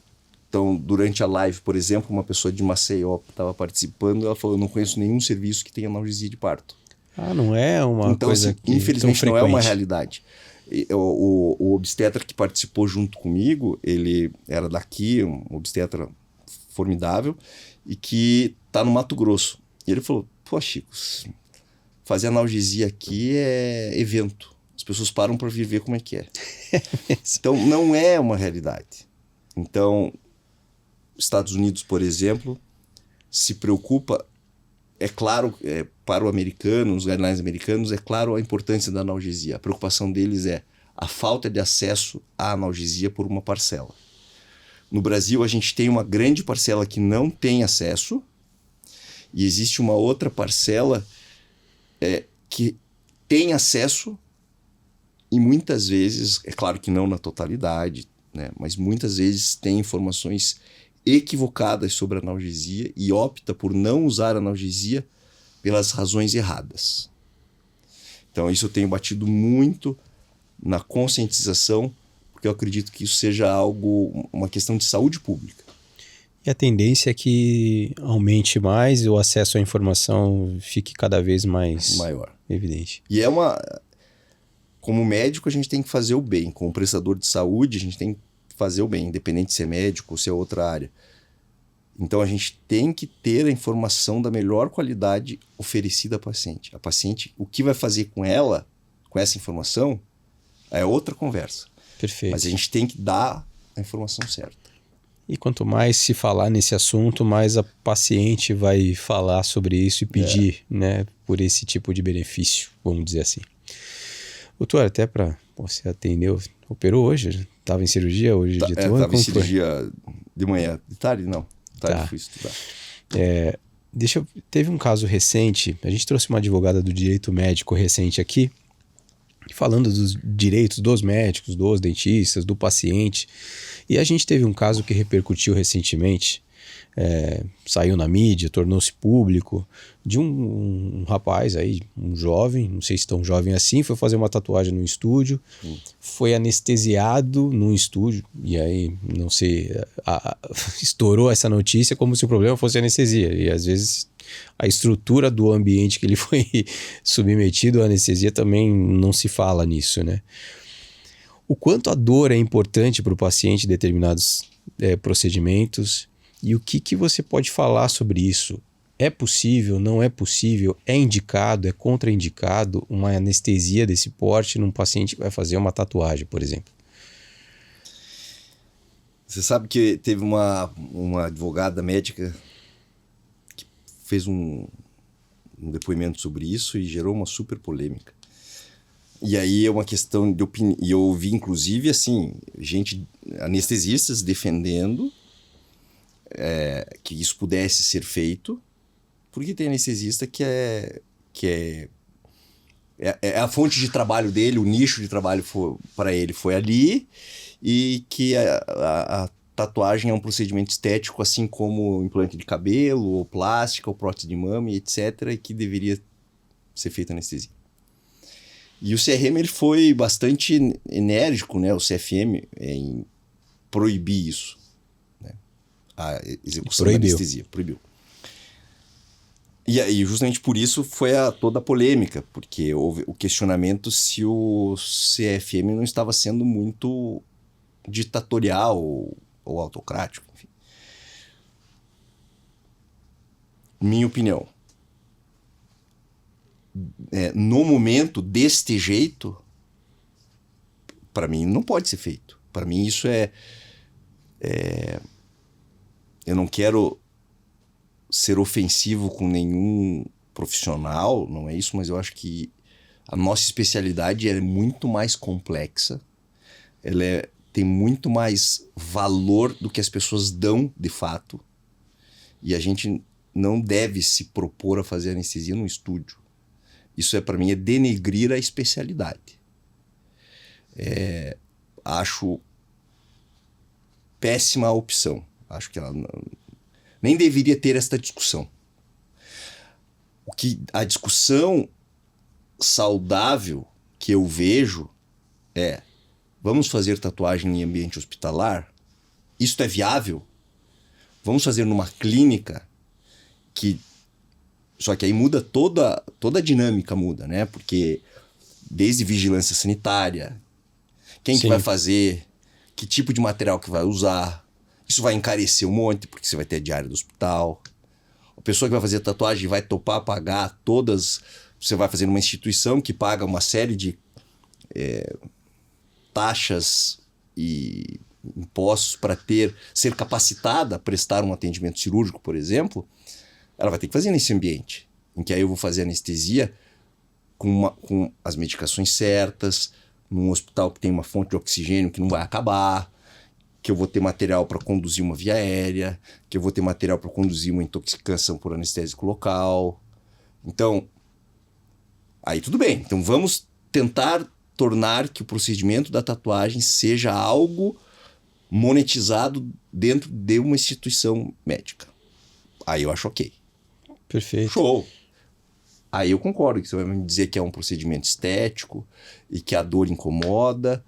Então, durante a live, por exemplo, uma pessoa de Maceió estava participando, ela falou, eu não conheço nenhum serviço que tenha analgesia de parto. Ah, não é uma coisa que infelizmente não é uma realidade. O obstetra que participou junto comigo, ele era daqui, um obstetra formidável, e que está no Mato Grosso. E ele falou, pô, Chico, fazer analgesia aqui é evento. As pessoas param para vir ver como é que é. Então, não é uma realidade. Então, Estados Unidos, por exemplo, se preocupa, é claro, para o americano, os guidelines americanos, é claro a importância da analgesia. A preocupação deles é a falta de acesso à analgesia por uma parcela. No Brasil, a gente tem uma grande parcela que não tem acesso e existe uma outra parcela que tem acesso e muitas vezes, é claro que não na totalidade, né, mas muitas vezes tem informações equivocadas sobre a analgesia e opta por não usar a analgesia pelas razões erradas. Então isso eu tenho batido muito na conscientização, porque eu acredito que isso seja uma questão de saúde pública. E a tendência é que aumente mais e o acesso à informação fique cada vez mais maior, evidente. E como médico a gente tem que fazer o bem, como prestador de saúde a gente tem que fazer o bem, independente se é médico ou se é outra área. Então a gente tem que ter a informação da melhor qualidade oferecida à paciente. A paciente, o que vai fazer com ela, com essa informação, é outra conversa. Perfeito. Mas a gente tem que dar a informação certa. E quanto mais se falar nesse assunto, mais a paciente vai falar sobre isso e pedir, né, por esse tipo de benefício, vamos dizer assim. Doutor, até para você atendeu, operou hoje? Estava em cirurgia hoje de tarde? Estava em cirurgia de manhã. De tarde, não. De tarde fui estudar. Teve um caso recente, a gente trouxe uma advogada do direito médico recente aqui, falando dos direitos dos médicos, dos dentistas, do paciente. E a gente teve um caso que repercutiu recentemente, saiu na mídia, tornou-se público, de um rapaz aí, um jovem, não sei se tão jovem assim, foi fazer uma tatuagem no estúdio, foi anestesiado num estúdio, e aí, não sei, estourou essa notícia como se o problema fosse anestesia, e às vezes a estrutura do ambiente que ele foi submetido à anestesia também não se fala nisso, né? O quanto a dor é importante para o paciente em determinados procedimentos e o que você pode falar sobre isso? É possível, não é possível, é indicado, é contraindicado uma anestesia desse porte num paciente que vai fazer uma tatuagem, por exemplo? Você sabe que teve uma advogada médica que fez um depoimento sobre isso e gerou uma super polêmica. E aí é uma questão de opinião. E eu ouvi, inclusive, assim, anestesistas defendendo que isso pudesse ser feito, porque tem anestesista que é a fonte de trabalho dele, o nicho de trabalho para ele foi ali, e que a tatuagem é um procedimento estético, assim como implante de cabelo, ou plástica, ou prótese de mama, etc., e que deveria ser feita anestesia. E o CRM ele foi bastante enérgico, né, o CFM, em proibir isso, né, a execução da anestesia. Proibiu. E aí, justamente por isso foi toda a polêmica, porque houve o questionamento se o CFM não estava sendo muito ditatorial ou autocrático, enfim. Minha opinião. No momento, deste jeito, para mim, não pode ser feito. Para mim isso eu não quero ser ofensivo com nenhum profissional, não é isso, mas eu acho que a nossa especialidade é muito mais complexa, tem muito mais valor do que as pessoas dão de fato, e a gente não deve se propor a fazer anestesia num estúdio. Isso para mim é denegrir a especialidade. Acho péssima a opção. Acho que ela nem deveria ter esta discussão. A discussão saudável que eu vejo é: vamos fazer tatuagem em ambiente hospitalar? Isso é viável? Vamos fazer numa clínica só que aí muda toda a dinâmica muda, né? Porque desde vigilância sanitária, quem que vai fazer, que tipo de material que vai usar, isso vai encarecer um monte, porque você vai ter a diária do hospital. A pessoa que vai fazer tatuagem vai topar pagar todas. Você vai fazer numa instituição que paga uma série de taxas e impostos para ser capacitada a prestar um atendimento cirúrgico, por exemplo. Ela vai ter que fazer nesse ambiente, em que aí eu vou fazer anestesia com as medicações certas, num hospital que tem uma fonte de oxigênio que não vai acabar, que eu vou ter material para conduzir uma via aérea, que eu vou ter material para conduzir uma intoxicação por anestésico local. Então, aí tudo bem. Então vamos tentar tornar que o procedimento da tatuagem seja algo monetizado dentro de uma instituição médica. Aí eu acho ok. Perfeito. Show! Aí eu concordo que você vai me dizer que é um procedimento estético e que a dor incomoda.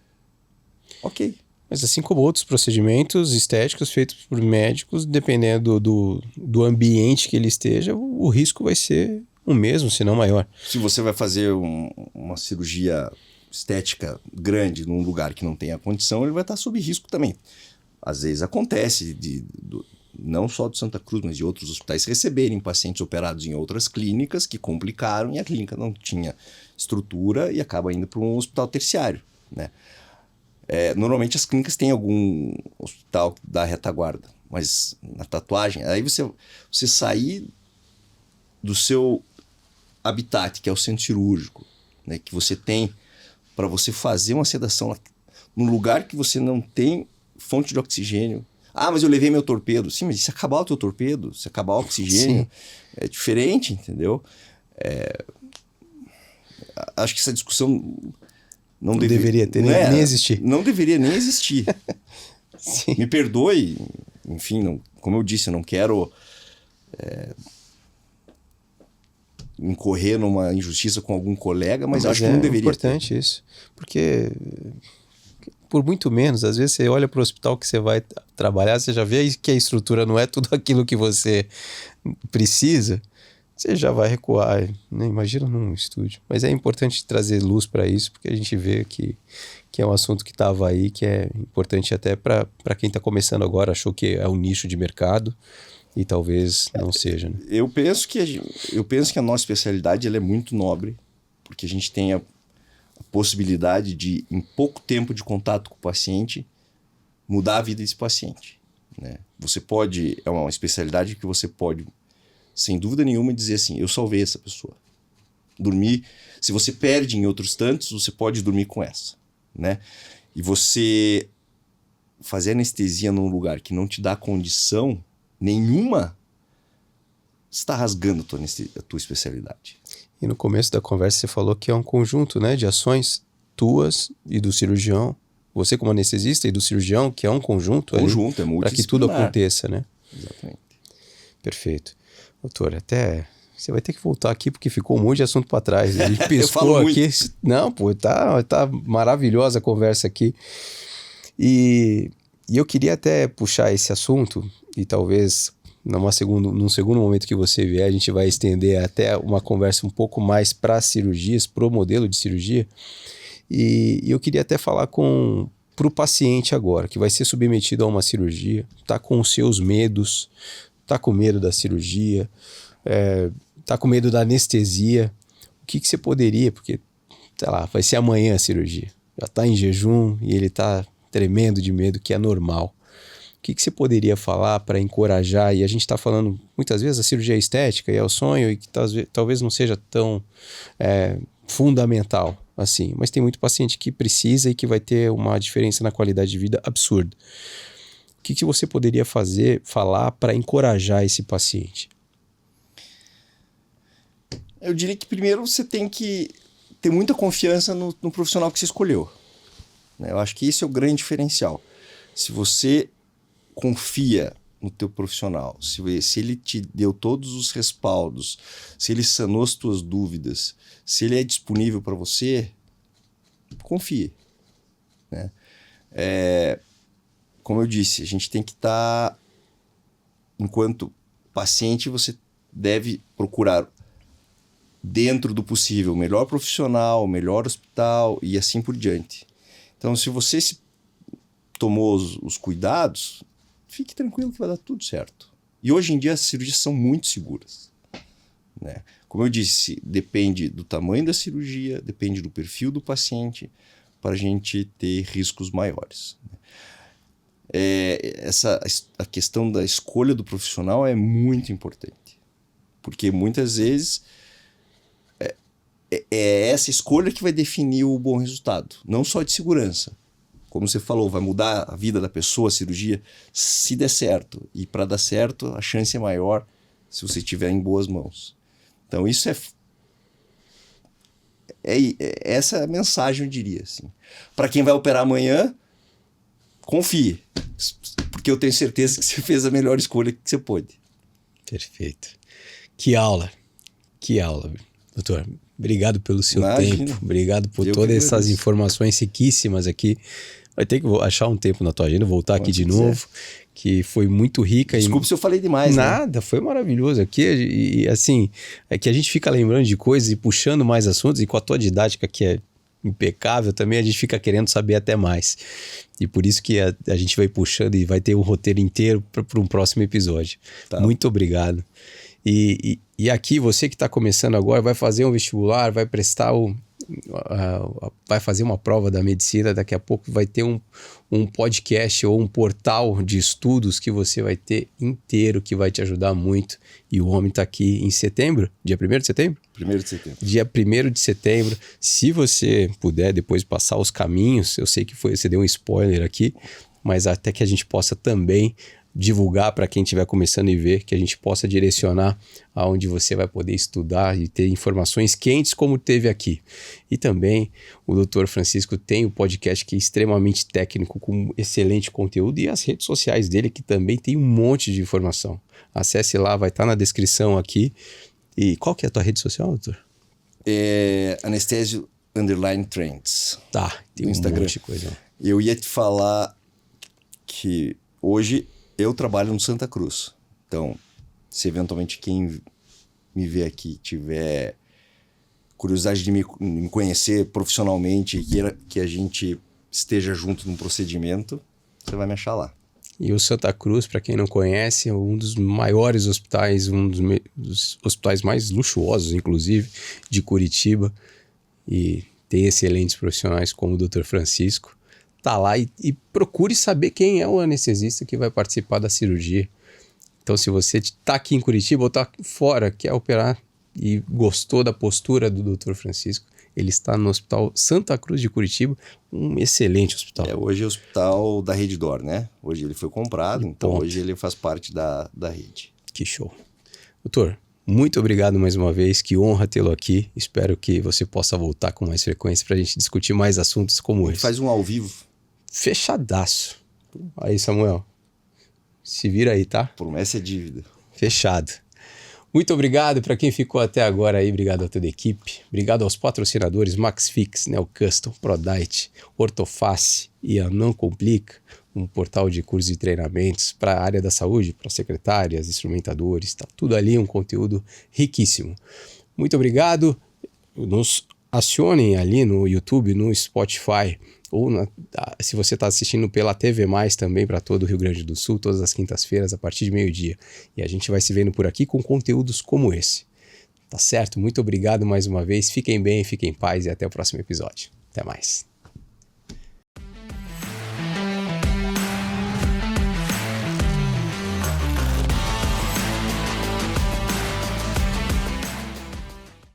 Ok. Mas assim como outros procedimentos estéticos feitos por médicos, dependendo do ambiente que ele esteja, o risco vai ser o mesmo, se não maior. Se você vai fazer uma cirurgia estética grande num lugar que não tem a condição, ele vai estar sob risco também. Às vezes acontece, não só do Santa Cruz, mas de outros hospitais receberem pacientes operados em outras clínicas que complicaram e a clínica não tinha estrutura e acaba indo para um hospital terciário, né? Normalmente as clínicas têm algum hospital da retaguarda, mas na tatuagem, aí você sair do seu habitat, que é o centro cirúrgico, né, que você tem para você fazer uma sedação num lugar que você não tem fonte de oxigênio. Ah, mas eu levei meu torpedo. Sim, mas se acabar o teu torpedo, se acabar o oxigênio, é diferente, entendeu? Acho que essa discussão não deveria ter nem existir. Não deveria nem existir. Me perdoe, enfim, como eu disse, eu não quero incorrer numa injustiça com algum colega, mas acho que não deveria. É importante isso, porque por muito menos, às vezes você olha para o hospital que você vai trabalhar, você já vê que a estrutura não é tudo aquilo que você precisa, você já vai recuar, né? Imagina num estúdio. Mas é importante trazer luz para isso, porque a gente vê que é um assunto que estava aí, que é importante até para quem está começando agora, achou que é um nicho de mercado e talvez não seja. Né? Eu penso que a nossa especialidade ela é muito nobre, porque a gente tem a possibilidade de, em pouco tempo de contato com o paciente, mudar a vida desse paciente, né? É uma especialidade que você pode, sem dúvida nenhuma, dizer assim: eu salvei essa pessoa. Dormir, se você perde em outros tantos, você pode dormir com essa, né? E você fazer anestesia num lugar que não te dá condição nenhuma, você está rasgando a tua especialidade. E no começo da conversa você falou que é um conjunto, né, de ações tuas e do cirurgião, você como anestesista e do cirurgião, que é um conjunto, é multidisciplinar, para que tudo aconteça, né? Exatamente. Perfeito. Doutor, até você vai ter que voltar aqui porque ficou um monte de assunto para trás. A gente pescou aqui. Muito. Não, pô, tá maravilhosa a conversa aqui. E eu queria até puxar esse assunto e talvez num segundo momento que você vier, a gente vai estender até uma conversa um pouco mais para cirurgias, pro modelo de cirurgia. E eu queria até falar pro paciente agora, que vai ser submetido a uma cirurgia, tá com os seus medos, tá com medo da cirurgia, tá com medo da anestesia. O que você poderia, porque, sei lá, vai ser amanhã a cirurgia, já tá em jejum e ele tá tremendo de medo, que é normal. O que você poderia falar para encorajar? E a gente está falando muitas vezes da cirurgia estética e é o sonho e que talvez não seja tão fundamental assim, mas tem muito paciente que precisa e que vai ter uma diferença na qualidade de vida absurda. O que você poderia falar para encorajar esse paciente? Eu diria que primeiro você tem que ter muita confiança no profissional que você escolheu. Eu acho que esse é o grande diferencial. Se você confia no teu profissional, se ele te deu todos os respaldos, se ele sanou as tuas dúvidas, se ele é disponível para você, confie. Né? Como eu disse, a gente tem que estar, enquanto paciente, você deve procurar, dentro do possível, o melhor profissional, o melhor hospital e assim por diante. Então, se você tomou os cuidados, fique tranquilo que vai dar tudo certo. E hoje em dia as cirurgias são muito seguras. Né? Como eu disse, depende do tamanho da cirurgia, depende do perfil do paciente, para a gente ter riscos maiores. A questão da escolha do profissional é muito importante, porque muitas vezes é essa escolha que vai definir o bom resultado, não só de segurança. Como você falou, vai mudar a vida da pessoa, a cirurgia, se der certo. E para dar certo, a chance é maior se você estiver em boas mãos. Então, isso essa é a mensagem, eu diria. Assim. Para quem vai operar amanhã, confie. Porque eu tenho certeza que você fez a melhor escolha que você pôde. Perfeito. Que aula, doutor. Obrigado pelo seu tempo. Obrigado por todas essas informações riquíssimas aqui. Vai ter que achar um tempo na tua agenda, voltar aqui de novo, que foi muito rica. Desculpe se eu falei demais. Nada, foi maravilhoso aqui. E assim, é que a gente fica lembrando de coisas e puxando mais assuntos, e com a tua didática que é impecável também, a gente fica querendo saber até mais. E por isso que a gente vai puxando e vai ter um roteiro inteiro para um próximo episódio. Tá. Muito obrigado. E aqui, você que está começando agora, vai fazer um vestibular, vai prestar vai fazer uma prova da medicina, daqui a pouco vai ter um podcast ou um portal de estudos que você vai ter inteiro, que vai te ajudar muito. E o homem está aqui em setembro, dia 1º de setembro? 1º de setembro. Dia 1º de setembro. Se você puder depois passar os caminhos, eu sei que você deu um spoiler aqui, mas até que a gente possa também divulgar para quem estiver começando a ver, que a gente possa direcionar aonde você vai poder estudar e ter informações quentes como teve aqui. E também o Dr. Francisco tem o podcast que é extremamente técnico, com excelente conteúdo, e as redes sociais dele que também tem um monte de informação. Acesse lá, vai estar na descrição aqui. E qual que é a tua rede social, doutor? Anestésio_Trends. Tá, tem um Instagram. Monte de coisa. Eu ia te falar que hoje eu trabalho no Santa Cruz. Então, se eventualmente quem me vê aqui tiver curiosidade de me conhecer profissionalmente e queira que a gente esteja junto num procedimento, você vai me achar lá. E o Santa Cruz, para quem não conhece, é um dos maiores hospitais, um dos hospitais mais luxuosos, inclusive, de Curitiba. E tem excelentes profissionais como o Dr. Francisco. Tá lá e procure saber quem é o anestesista que vai participar da cirurgia. Então, se você está aqui em Curitiba ou está fora, quer operar e gostou da postura do Dr. Francisco, ele está no Hospital Santa Cruz de Curitiba, um excelente hospital. Hoje é o hospital da Rede D'Or, né? Hoje ele foi comprado, então hoje ele faz parte da rede. Que show. Doutor, muito obrigado mais uma vez, que honra tê-lo aqui. Espero que você possa voltar com mais frequência para a gente discutir mais assuntos como esse. Faz um ao vivo. Fechadaço. Aí, Samuel, se vira aí, tá? Promessa é dívida. Fechado. Muito obrigado para quem ficou até agora aí, obrigado a toda a equipe, obrigado aos patrocinadores MaxFix, Neocustom, Prodite, Ortoface e a Não Complica, um portal de cursos e treinamentos para a área da saúde, para secretárias, instrumentadores, está tudo ali, um conteúdo riquíssimo. Muito obrigado, nos acionem ali no YouTube, no Spotify, ou se você está assistindo pela TV+, também para todo o Rio Grande do Sul, todas as quintas-feiras, a partir de 12h. E a gente vai se vendo por aqui com conteúdos como esse. Tá certo? Muito obrigado mais uma vez. Fiquem bem, fiquem em paz e até o próximo episódio. Até mais.